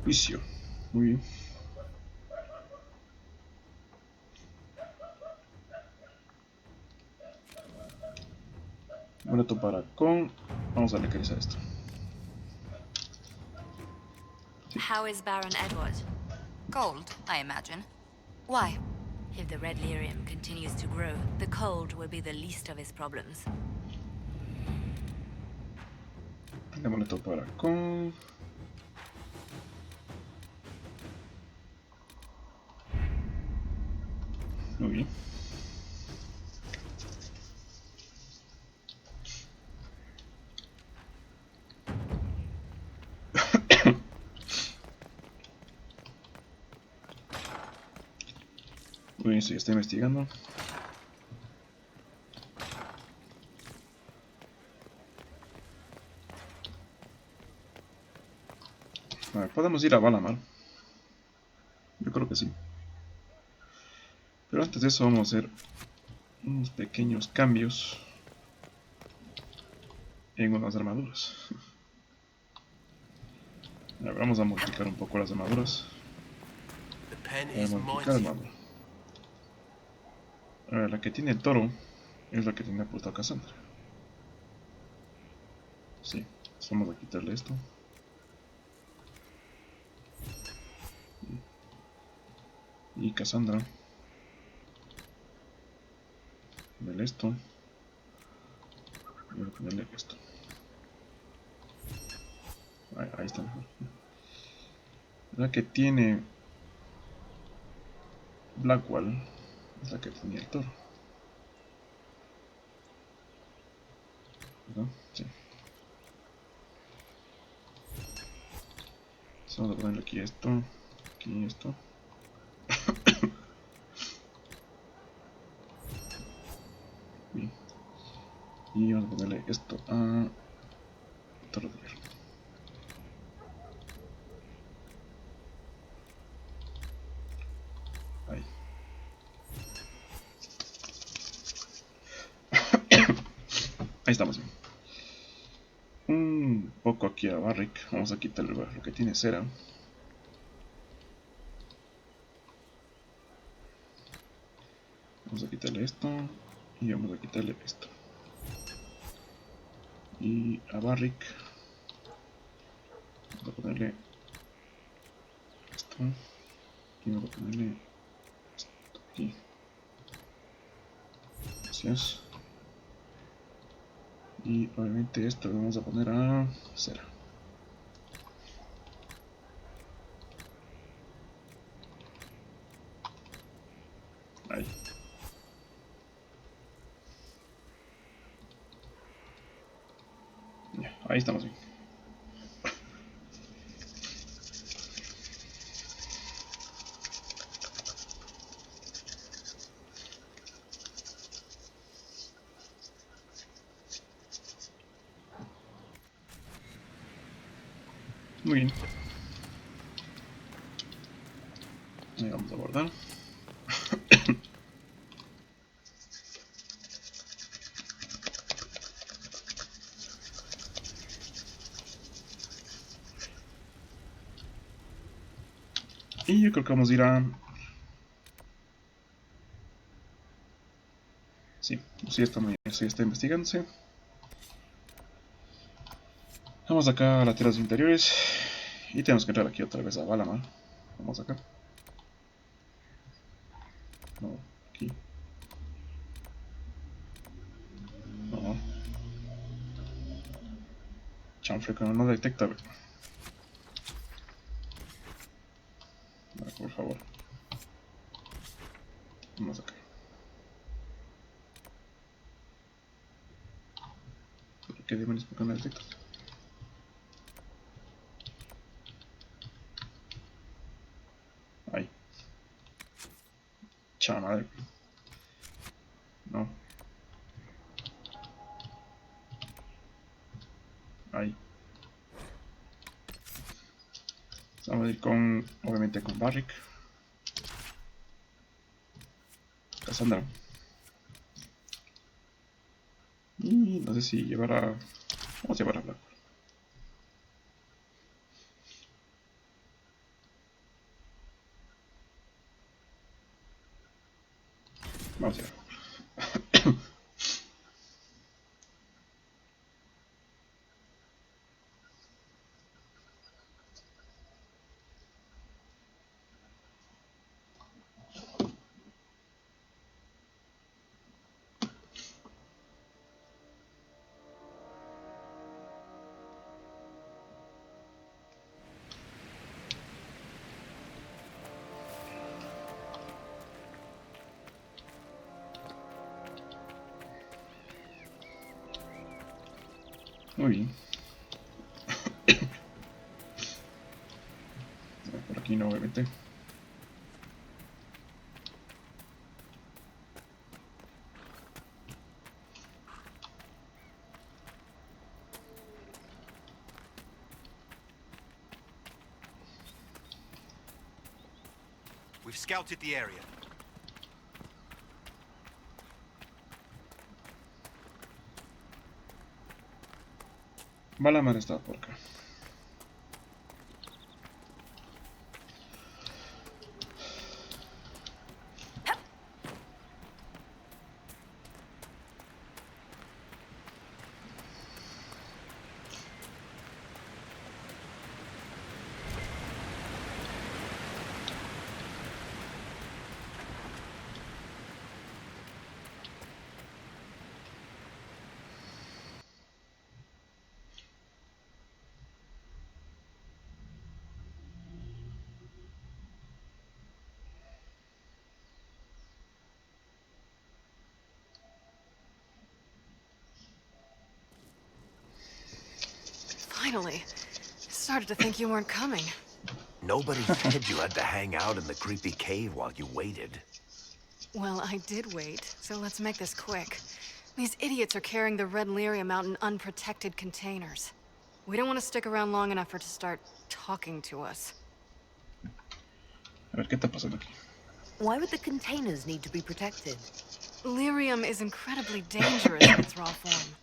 Juicio. Muy bien. Boleto para con... Vamos a localizar esto. How is Baron Edward? Cold, I imagine. Why? If the red lyrium continues to grow, the cold will be the least of his problems. El boleto para con... Muy bien. Muy bien, sí, está investigando. A ver, podemos ir a Valamar. Yo creo que sí. Pero antes de eso vamos a hacer unos pequeños cambios en unas armaduras. A ver, vamos a modificar un poco las armaduras. Vamos a modificar armadura. A ver, la que tiene el toro es la que tiene puesto a Cassandra. Sí, vamos a quitarle esto. Y Cassandra. Ponerle esto. Y voy a ponerle esto. Ahí está mejor. La que tiene Blackwall es la que tenía el toro. ¿Verdad? Sí. Vamos a ponerle aquí esto. Aquí esto. Bien. Y vamos a ponerle esto a toro de hierro. Ahí. Ahí estamos bien. Un poco aquí a Varric. Vamos a quitarle lo que tiene cera. Vamos a quitarle esto. Y vamos a quitarle esto. Y a Varric vamos a ponerle esto. Y vamos a ponerle esto aquí. Gracias. Y obviamente esto lo vamos a poner a cera. Ahí. Ya, ahí estamos bien. Muy bien. Ahí vamos a guardar. Y yo creo que vamos a ir a... Sí, está muy bien, sí está investigándose. Vamos acá a las tierras interiores. Y tenemos que entrar aquí otra vez a Valamar. Vamos acá. No, aquí. No. Chanfre que no detecta. Vale, por favor. Vamos acá. ¿Qué demonios? ¿Por qué no detectas? Ahí. Chao madre. No. Ahí. Vamos a ir con, obviamente con Barrick. Cassandra. Y no sé si llevar a... Vamos a llevar a Black. Vamos a llevar. Muy bien. Por aquí no, obviamente. We've scouted the area. Valamar está por acá. Finally. Started to think you weren't coming. Nobody said you had to hang out in the creepy cave while you waited. Well, I did wait, so let's make this quick. These idiots are carrying the red lyrium out in unprotected containers. We don't want to stick around long enough for it to start talking to us. A ver qué está pasando aquí. Why would the containers need to be protected? Lyrium is incredibly dangerous in its raw form.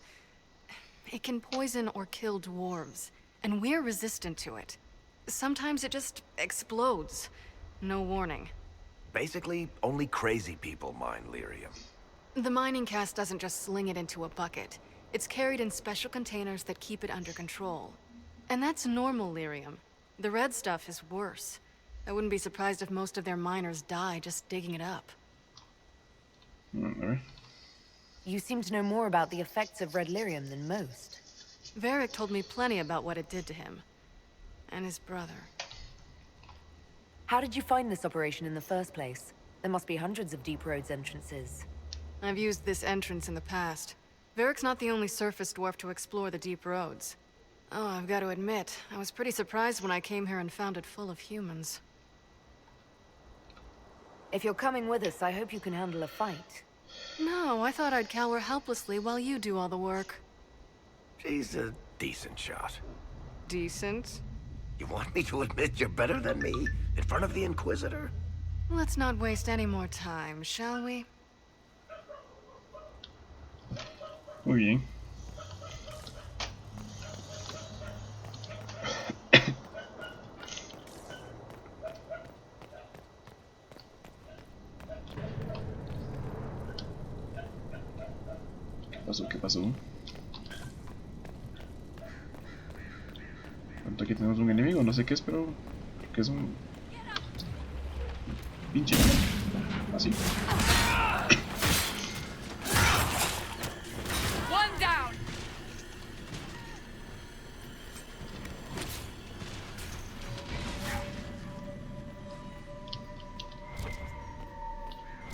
It can poison or kill dwarves, and we're resistant to it. Sometimes it just explodes. No warning. Basically, only crazy people mine lyrium. The mining cast doesn't just sling it into a bucket. It's carried in special containers that keep it under control. And that's normal lyrium. The red stuff is worse. I wouldn't be surprised if most of their miners die just digging it up. You seem to know more about the effects of red lyrium than most. Varric told me plenty about what it did to him. And his brother. How did you find this operation in the first place? There must be hundreds of Deep Roads entrances. I've used this entrance in the past. Varric's not the only surface dwarf to explore the Deep Roads. Oh, I've got to admit, I was pretty surprised when I came here and found it full of humans. If you're coming with us, I hope you can handle a fight. No, I thought I'd cower helplessly while you do all the work. She's a decent shot. Decent? You want me to admit you're better than me? In front of the Inquisitor? Let's not waste any more time, shall we? Muy bien. ¿Qué pasó? ¿Qué pasó? Pronto aquí tenemos un enemigo, no sé qué es, pero creo que es un pinche. Así.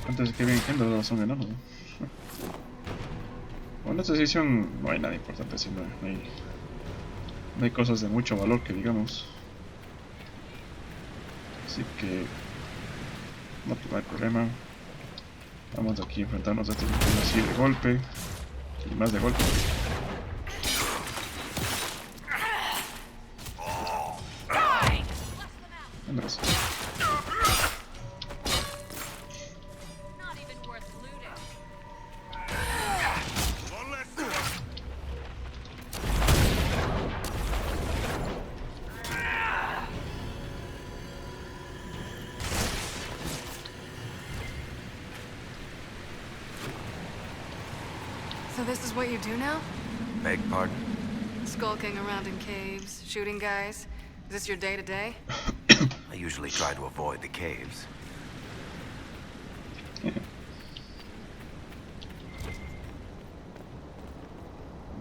Antes de que vengan quedando son enanos, ¿no? Bueno, en esta sesión no hay nada importante, así no hay cosas de mucho valor que digamos. Así que no hay problema. Vamos aquí a enfrentarnos a este tipo así de golpe y más de golpe. Andrés. So this is what you do now? Beg pardon? Skulking around in caves, shooting guys? Is this your day-to-day? I usually try to avoid the caves.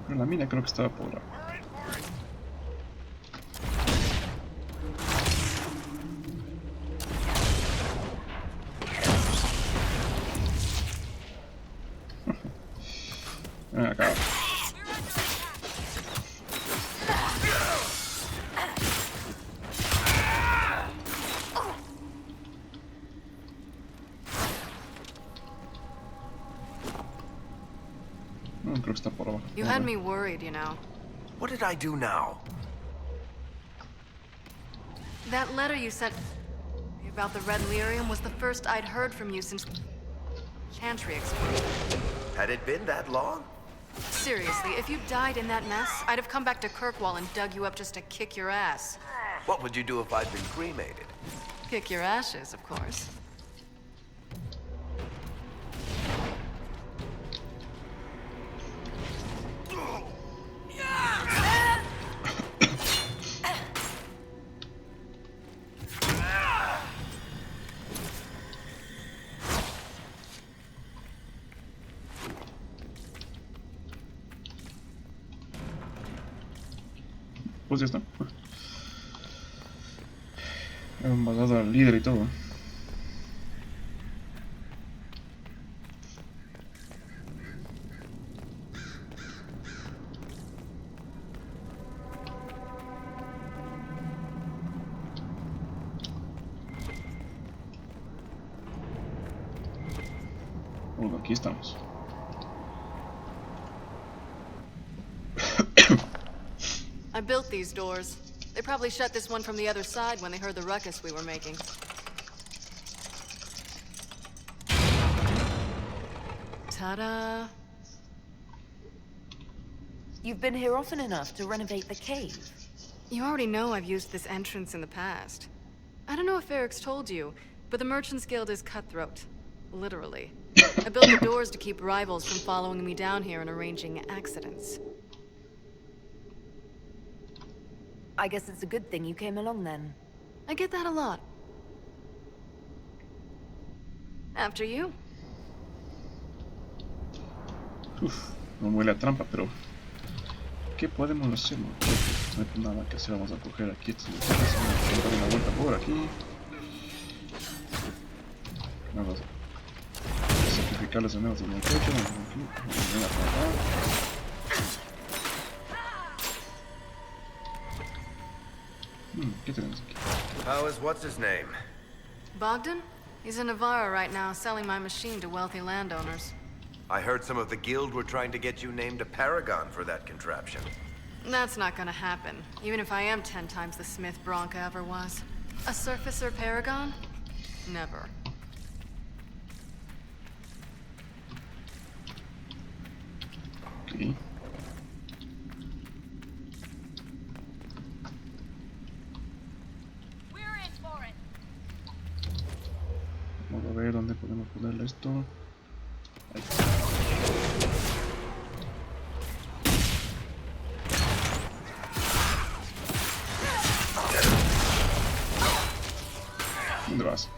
La mina creo que estaba por... acá. Creo que está por abajo. You had me worried, you know. What did I do now? That letter you sent me about the red lyrium was the first I'd heard from you since Chantry exploded. Had it been that long? Seriously, if you died in that mess, I'd have come back to Kirkwall and dug you up just to kick your ass. What would you do if I'd been cremated? Kick your ashes, of course. Pues ya está. Hemos matado al líder y todo. Bueno, aquí estamos. I built these doors. They probably shut this one from the other side when they heard the ruckus we were making. Ta-da! You've been here often enough to renovate the cave. You already know I've used this entrance in the past. I don't know if Eric's told you, but the Merchants Guild is cutthroat. Literally. I built the doors to keep rivals from following me down here and arranging accidents. I guess it's a good thing you came along then. I get that a lot. After you. Uf, no huele a trampa, pero... ¿qué podemos hacer? No hay nada que hacer, vamos a coger aquí estos lugares, vamos a dar una vuelta por aquí. Vamos a sacrificar las enemigos del muchacho, vamos a tratar. ¿Qué tenemos aquí? How is what's his name? Bogdan? He's in Navarra right now, selling my machine to wealthy landowners. I heard some of the guild were trying to get you named a paragon for that contraption. That's not gonna happen, even if I am 10 times the Smith Bronca ever was. A surfacer paragon? Never. Okay. Vamos a ver dónde podemos ponerle esto. Ahí. ¿Dónde vas?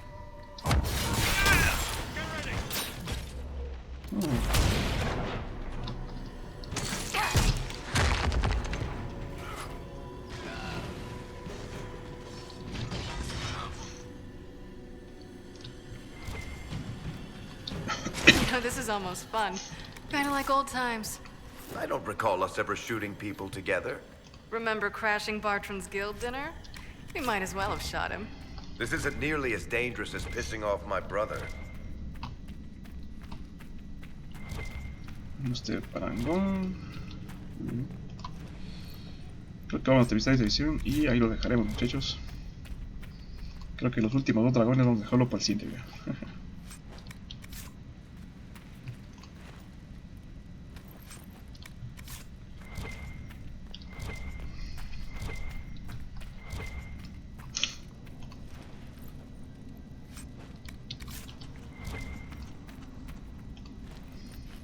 This is almost fun. Kinda like old times. I don't recall us ever shooting people together. Remember crashing Bartram's guild dinner? We might as well have shot him. This isn't nearly as dangerous as pissing off my brother. Este parangón. Creo que vamos a terminar esta edición y ahí lo dejaremos, muchachos. Creo que los últimos dos dragones vamos a dejarlo para el siguiente video.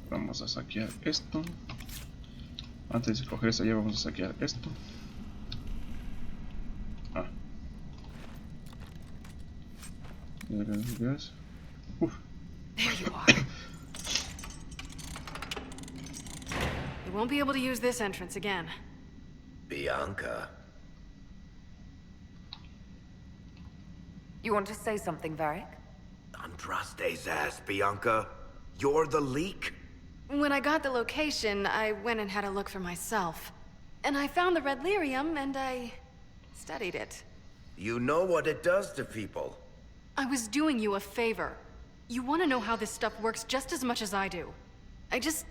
Vamos a saquear esto. Antes de coger esa llave vamos a saquear esto. Ah. Uf. There you are. You won't be able to use this entrance again. Bianca. You want to say something, Varric? Andraste's ass, Bianca. You're the leak? When I got the location, I went and had a look for myself. And I found the red lyrium, and I studied it. You know what it does to people. I was doing you a favor. You want to know how this stuff works just as much as I do. I just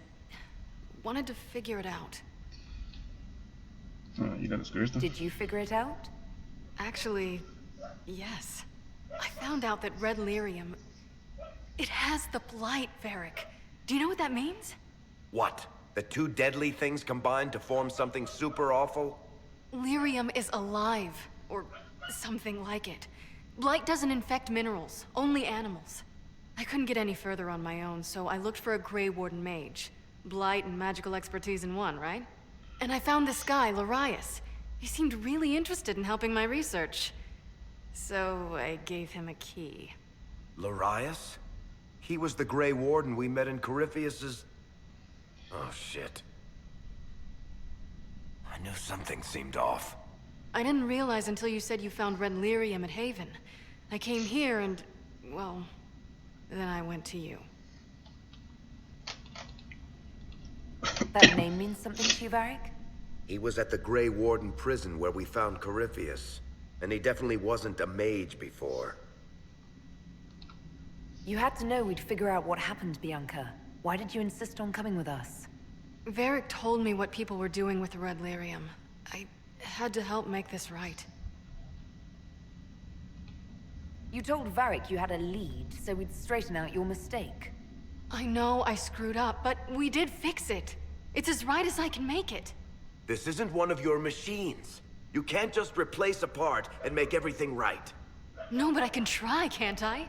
wanted to figure it out. You gotta screw esto. Did you figure it out? Actually, yes. I found out that red lyrium... It has the blight, Varric. Do you know what that means? What? The two deadly things combined to form something super awful? Lyrium is alive, or something like it. Blight doesn't infect minerals, only animals. I couldn't get any further on my own, so I looked for a Grey Warden mage. Blight and magical expertise in one, right? And I found this guy, Larius. He seemed really interested in helping my research. So I gave him a key. Larius? He was the Grey Warden we met in Corypheus's... Oh, shit. I knew something seemed off. I didn't realize until you said you found red lyrium at Haven. I came here and, well, then I went to you. That name means something to you, Varric? He was at the Grey Warden prison where we found Corypheus. And he definitely wasn't a mage before. You had to know we'd figure out what happened, Bianca. Why did you insist on coming with us? Varric told me what people were doing with the red lyrium. I had to help make this right. You told Varric you had a lead, so we'd straighten out your mistake. I know I screwed up, but we did fix it. It's as right as I can make it. This isn't one of your machines. You can't just replace a part and make everything right. No, but I can try, can't I?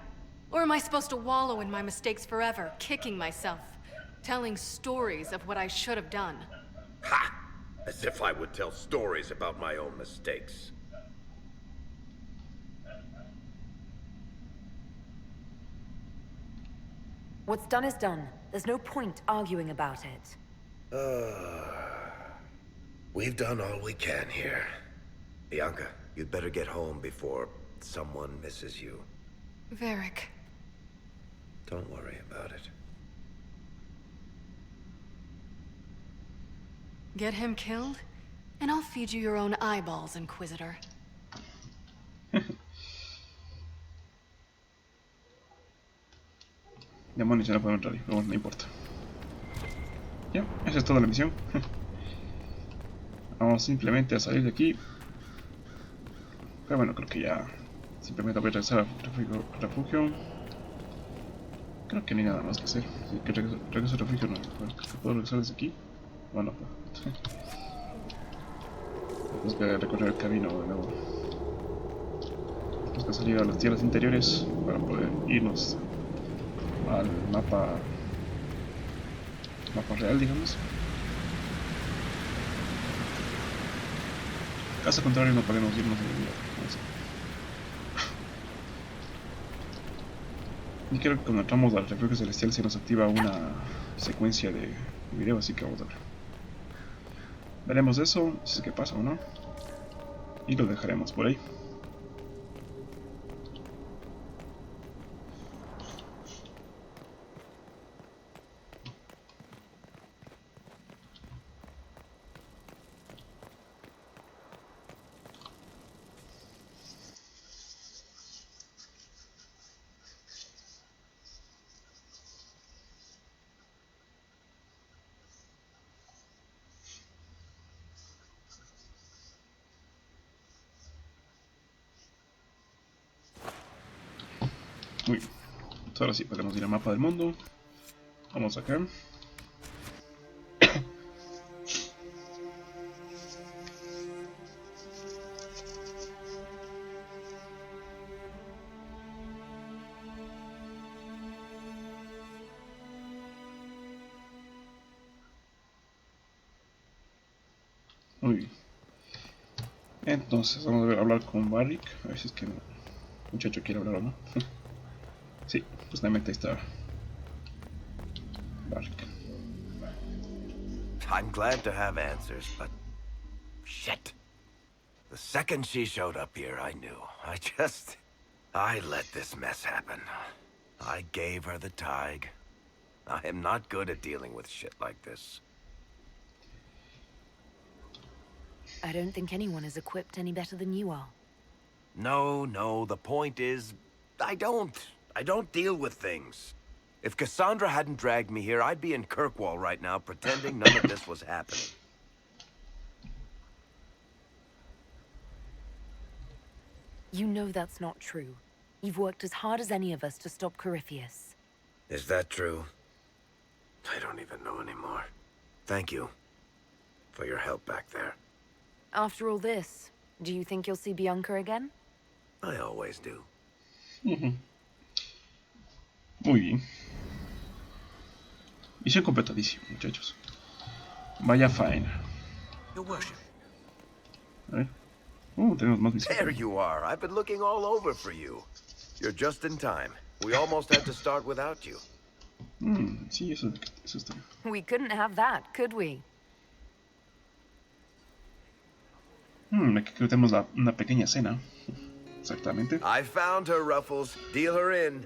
Or am I supposed to wallow in my mistakes forever, kicking myself, telling stories of what I should have done? Ha! As if I would tell stories about my own mistakes. What's done is done. There's no point arguing about it. We've done all we can here. Bianca, you'd better get home before someone misses you. Varric. Don't worry about it. Get him killed, and I'll feed you your own eyeballs, Inquisitor. Demonios, ya no puedo entrar ahí, pero bueno, no importa. Ya, esa es toda la misión. Vamos simplemente a salir de aquí. Pero bueno, creo que ya simplemente voy a regresar al refugio. Creo que no hay nada más que hacer. Sí, que regreso al refugio, no. ¿Puedo regresar desde aquí? Bueno, pues. Tenemos que recorrer el camino de nuevo. Tenemos que salir a las tierras interiores para poder irnos al mapa real, digamos. Caso contrario no podemos irnos de día. Y creo que cuando entramos al refugio celestial se nos activa una secuencia de video, así que vamos a ver. Veremos eso, si es que pasa o no. Y lo dejaremos por ahí. Muy bien. Entonces ahora sí, podemos ir al mapa del mundo. Vamos acá. Muy bien. Entonces vamos a hablar con Barrick. A ver si es que el muchacho quiere hablar o no. Sí, justamente ahí está Barrick. I'm glad to have answers, but... shit. The second she showed up here, I knew. I let this mess happen. I gave her the tig. I am not good at dealing with shit like this. I don't think anyone is equipped any better than you are. No, the point is... I don't deal with things. If Cassandra hadn't dragged me here, I'd be in Kirkwall right now pretending none of this was happening. You know that's not true. You've worked as hard as any of us to stop Corypheus. Is that true? I don't even know anymore. Thank you for your help back there. After all this, do you think you'll see Bianca again? I always do. Muy bien. Misión completadísima, muchachos. Vaya faena. Your worship. A ver. Tenemos más misiones. There you are. I've been looking all over for you. You're just in time. We almost had to start without you. Sí, eso está. We couldn't have that, could we? Aquí creo que tenemos una pequeña cena. Exactamente. I found her, Ruffles. Deal her in.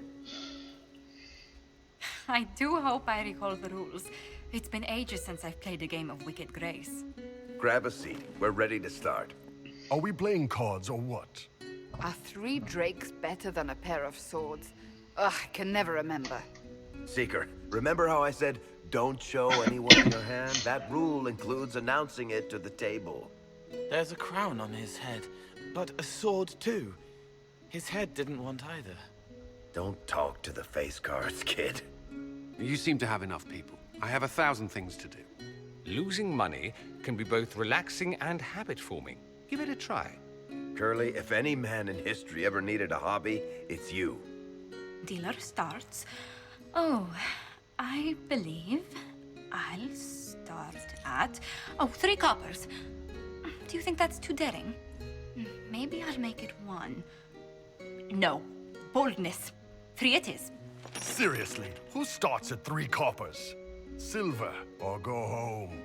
I do hope I recall the rules. It's been ages since I've played a game of Wicked Grace. Grab a seat. We're ready to start. Are we playing cards or what? Are 3 drakes better than a pair of swords? Ugh, I can never remember. Seeker, remember how I said, don't show anyone your hand? That rule includes announcing it to the table. There's a crown on his head, but a sword too. His head didn't want either. Don't talk to the face cards, kid. You seem to have enough people. I have 1,000 things to do. Losing money can be both relaxing and habit-forming. Give it a try. Curly, if any man in history ever needed a hobby, it's you. Dealer starts. Oh, I believe I'll start at... 3 coppers. Do you think that's too daring? Maybe I'll make it 1. No. Boldness. 3 it is. Seriously, who starts at 3 coppers? Silver or go home?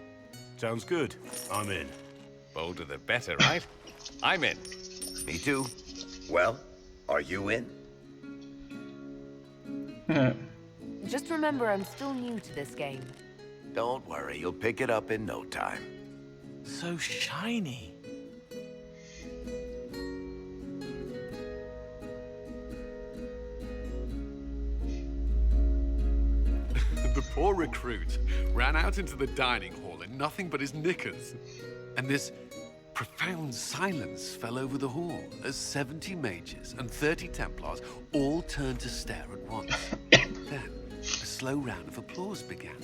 Sounds good. I'm in. Bolder the better, right? I'm in. Me too. Well, are you in? Just remember, I'm still new to this game. Don't worry, you'll pick it up in no time. So shiny. The poor recruit ran out into the dining hall in nothing but his knickers. And this profound silence fell over the hall as 70 mages and 30 Templars all turned to stare at once. Then, a slow round of applause began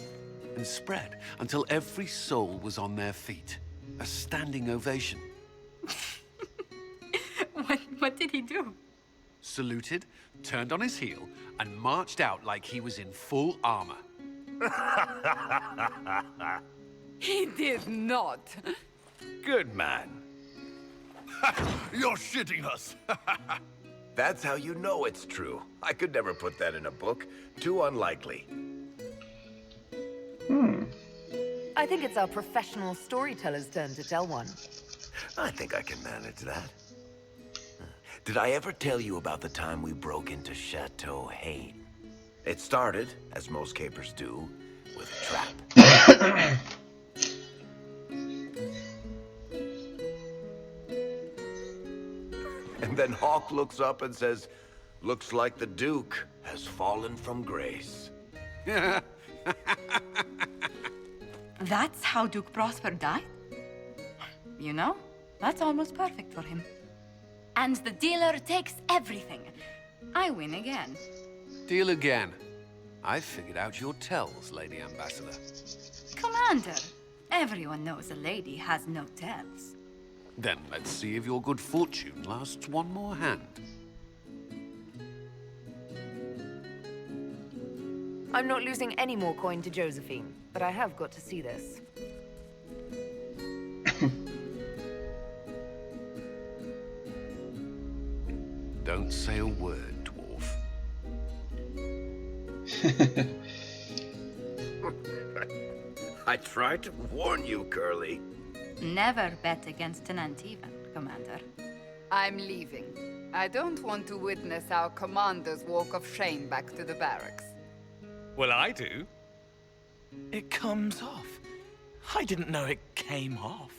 and spread until every soul was on their feet. A standing ovation. What did he do? Saluted, turned on his heel, and marched out like he was in full armor. He did not. Good man. You're shitting us. That's how you know it's true. I could never put that in a book. Too unlikely. I think it's our professional storyteller's turn to tell one. I think I can manage that. Did I ever tell you about the time we broke into Chateau Haine? It started, as most capers do, with a trap. And then Hawk looks up and says, "Looks like the Duke has fallen from grace." That's how Duke Prosper died? You know, that's almost perfect for him. And the dealer takes everything. I win again. Deal again. I've figured out your tells, Lady Ambassador. Commander, everyone knows a lady has no tells. Then let's see if your good fortune lasts one more hand. I'm not losing any more coin to Josephine, but I have got to see this. Don't say a word, dwarf. I tried to warn you, Curly. Never bet against an Antivan, Commander. I'm leaving. I don't want to witness our commander's walk of shame back to the barracks. Well, I do. It comes off. I didn't know it came off.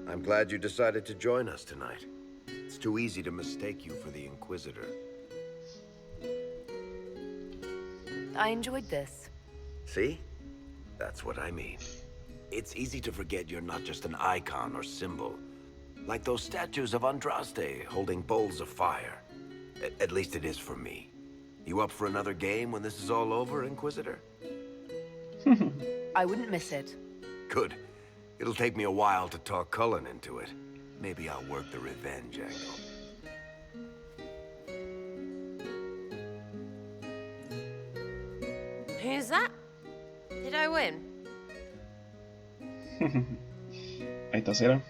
I'm glad you decided to join us tonight. It's too easy to mistake you for the Inquisitor. I enjoyed this. See? That's what I mean. It's easy to forget you're not just an icon or symbol. Like those statues of Andraste holding bowls of fire. At least it is for me. You up for another game when this is all over, Inquisitor? I wouldn't miss it. Good. It'll take me a while to talk Cullen into it. Maybe I'll work the revenge angle. Who's that? Did I win? Ahí está, Cera.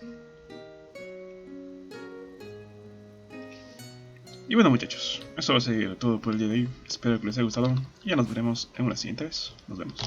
Y bueno, muchachos, eso va a ser todo por el día de hoy. Espero que les haya gustado y ya nos veremos en una siguiente vez. Nos vemos.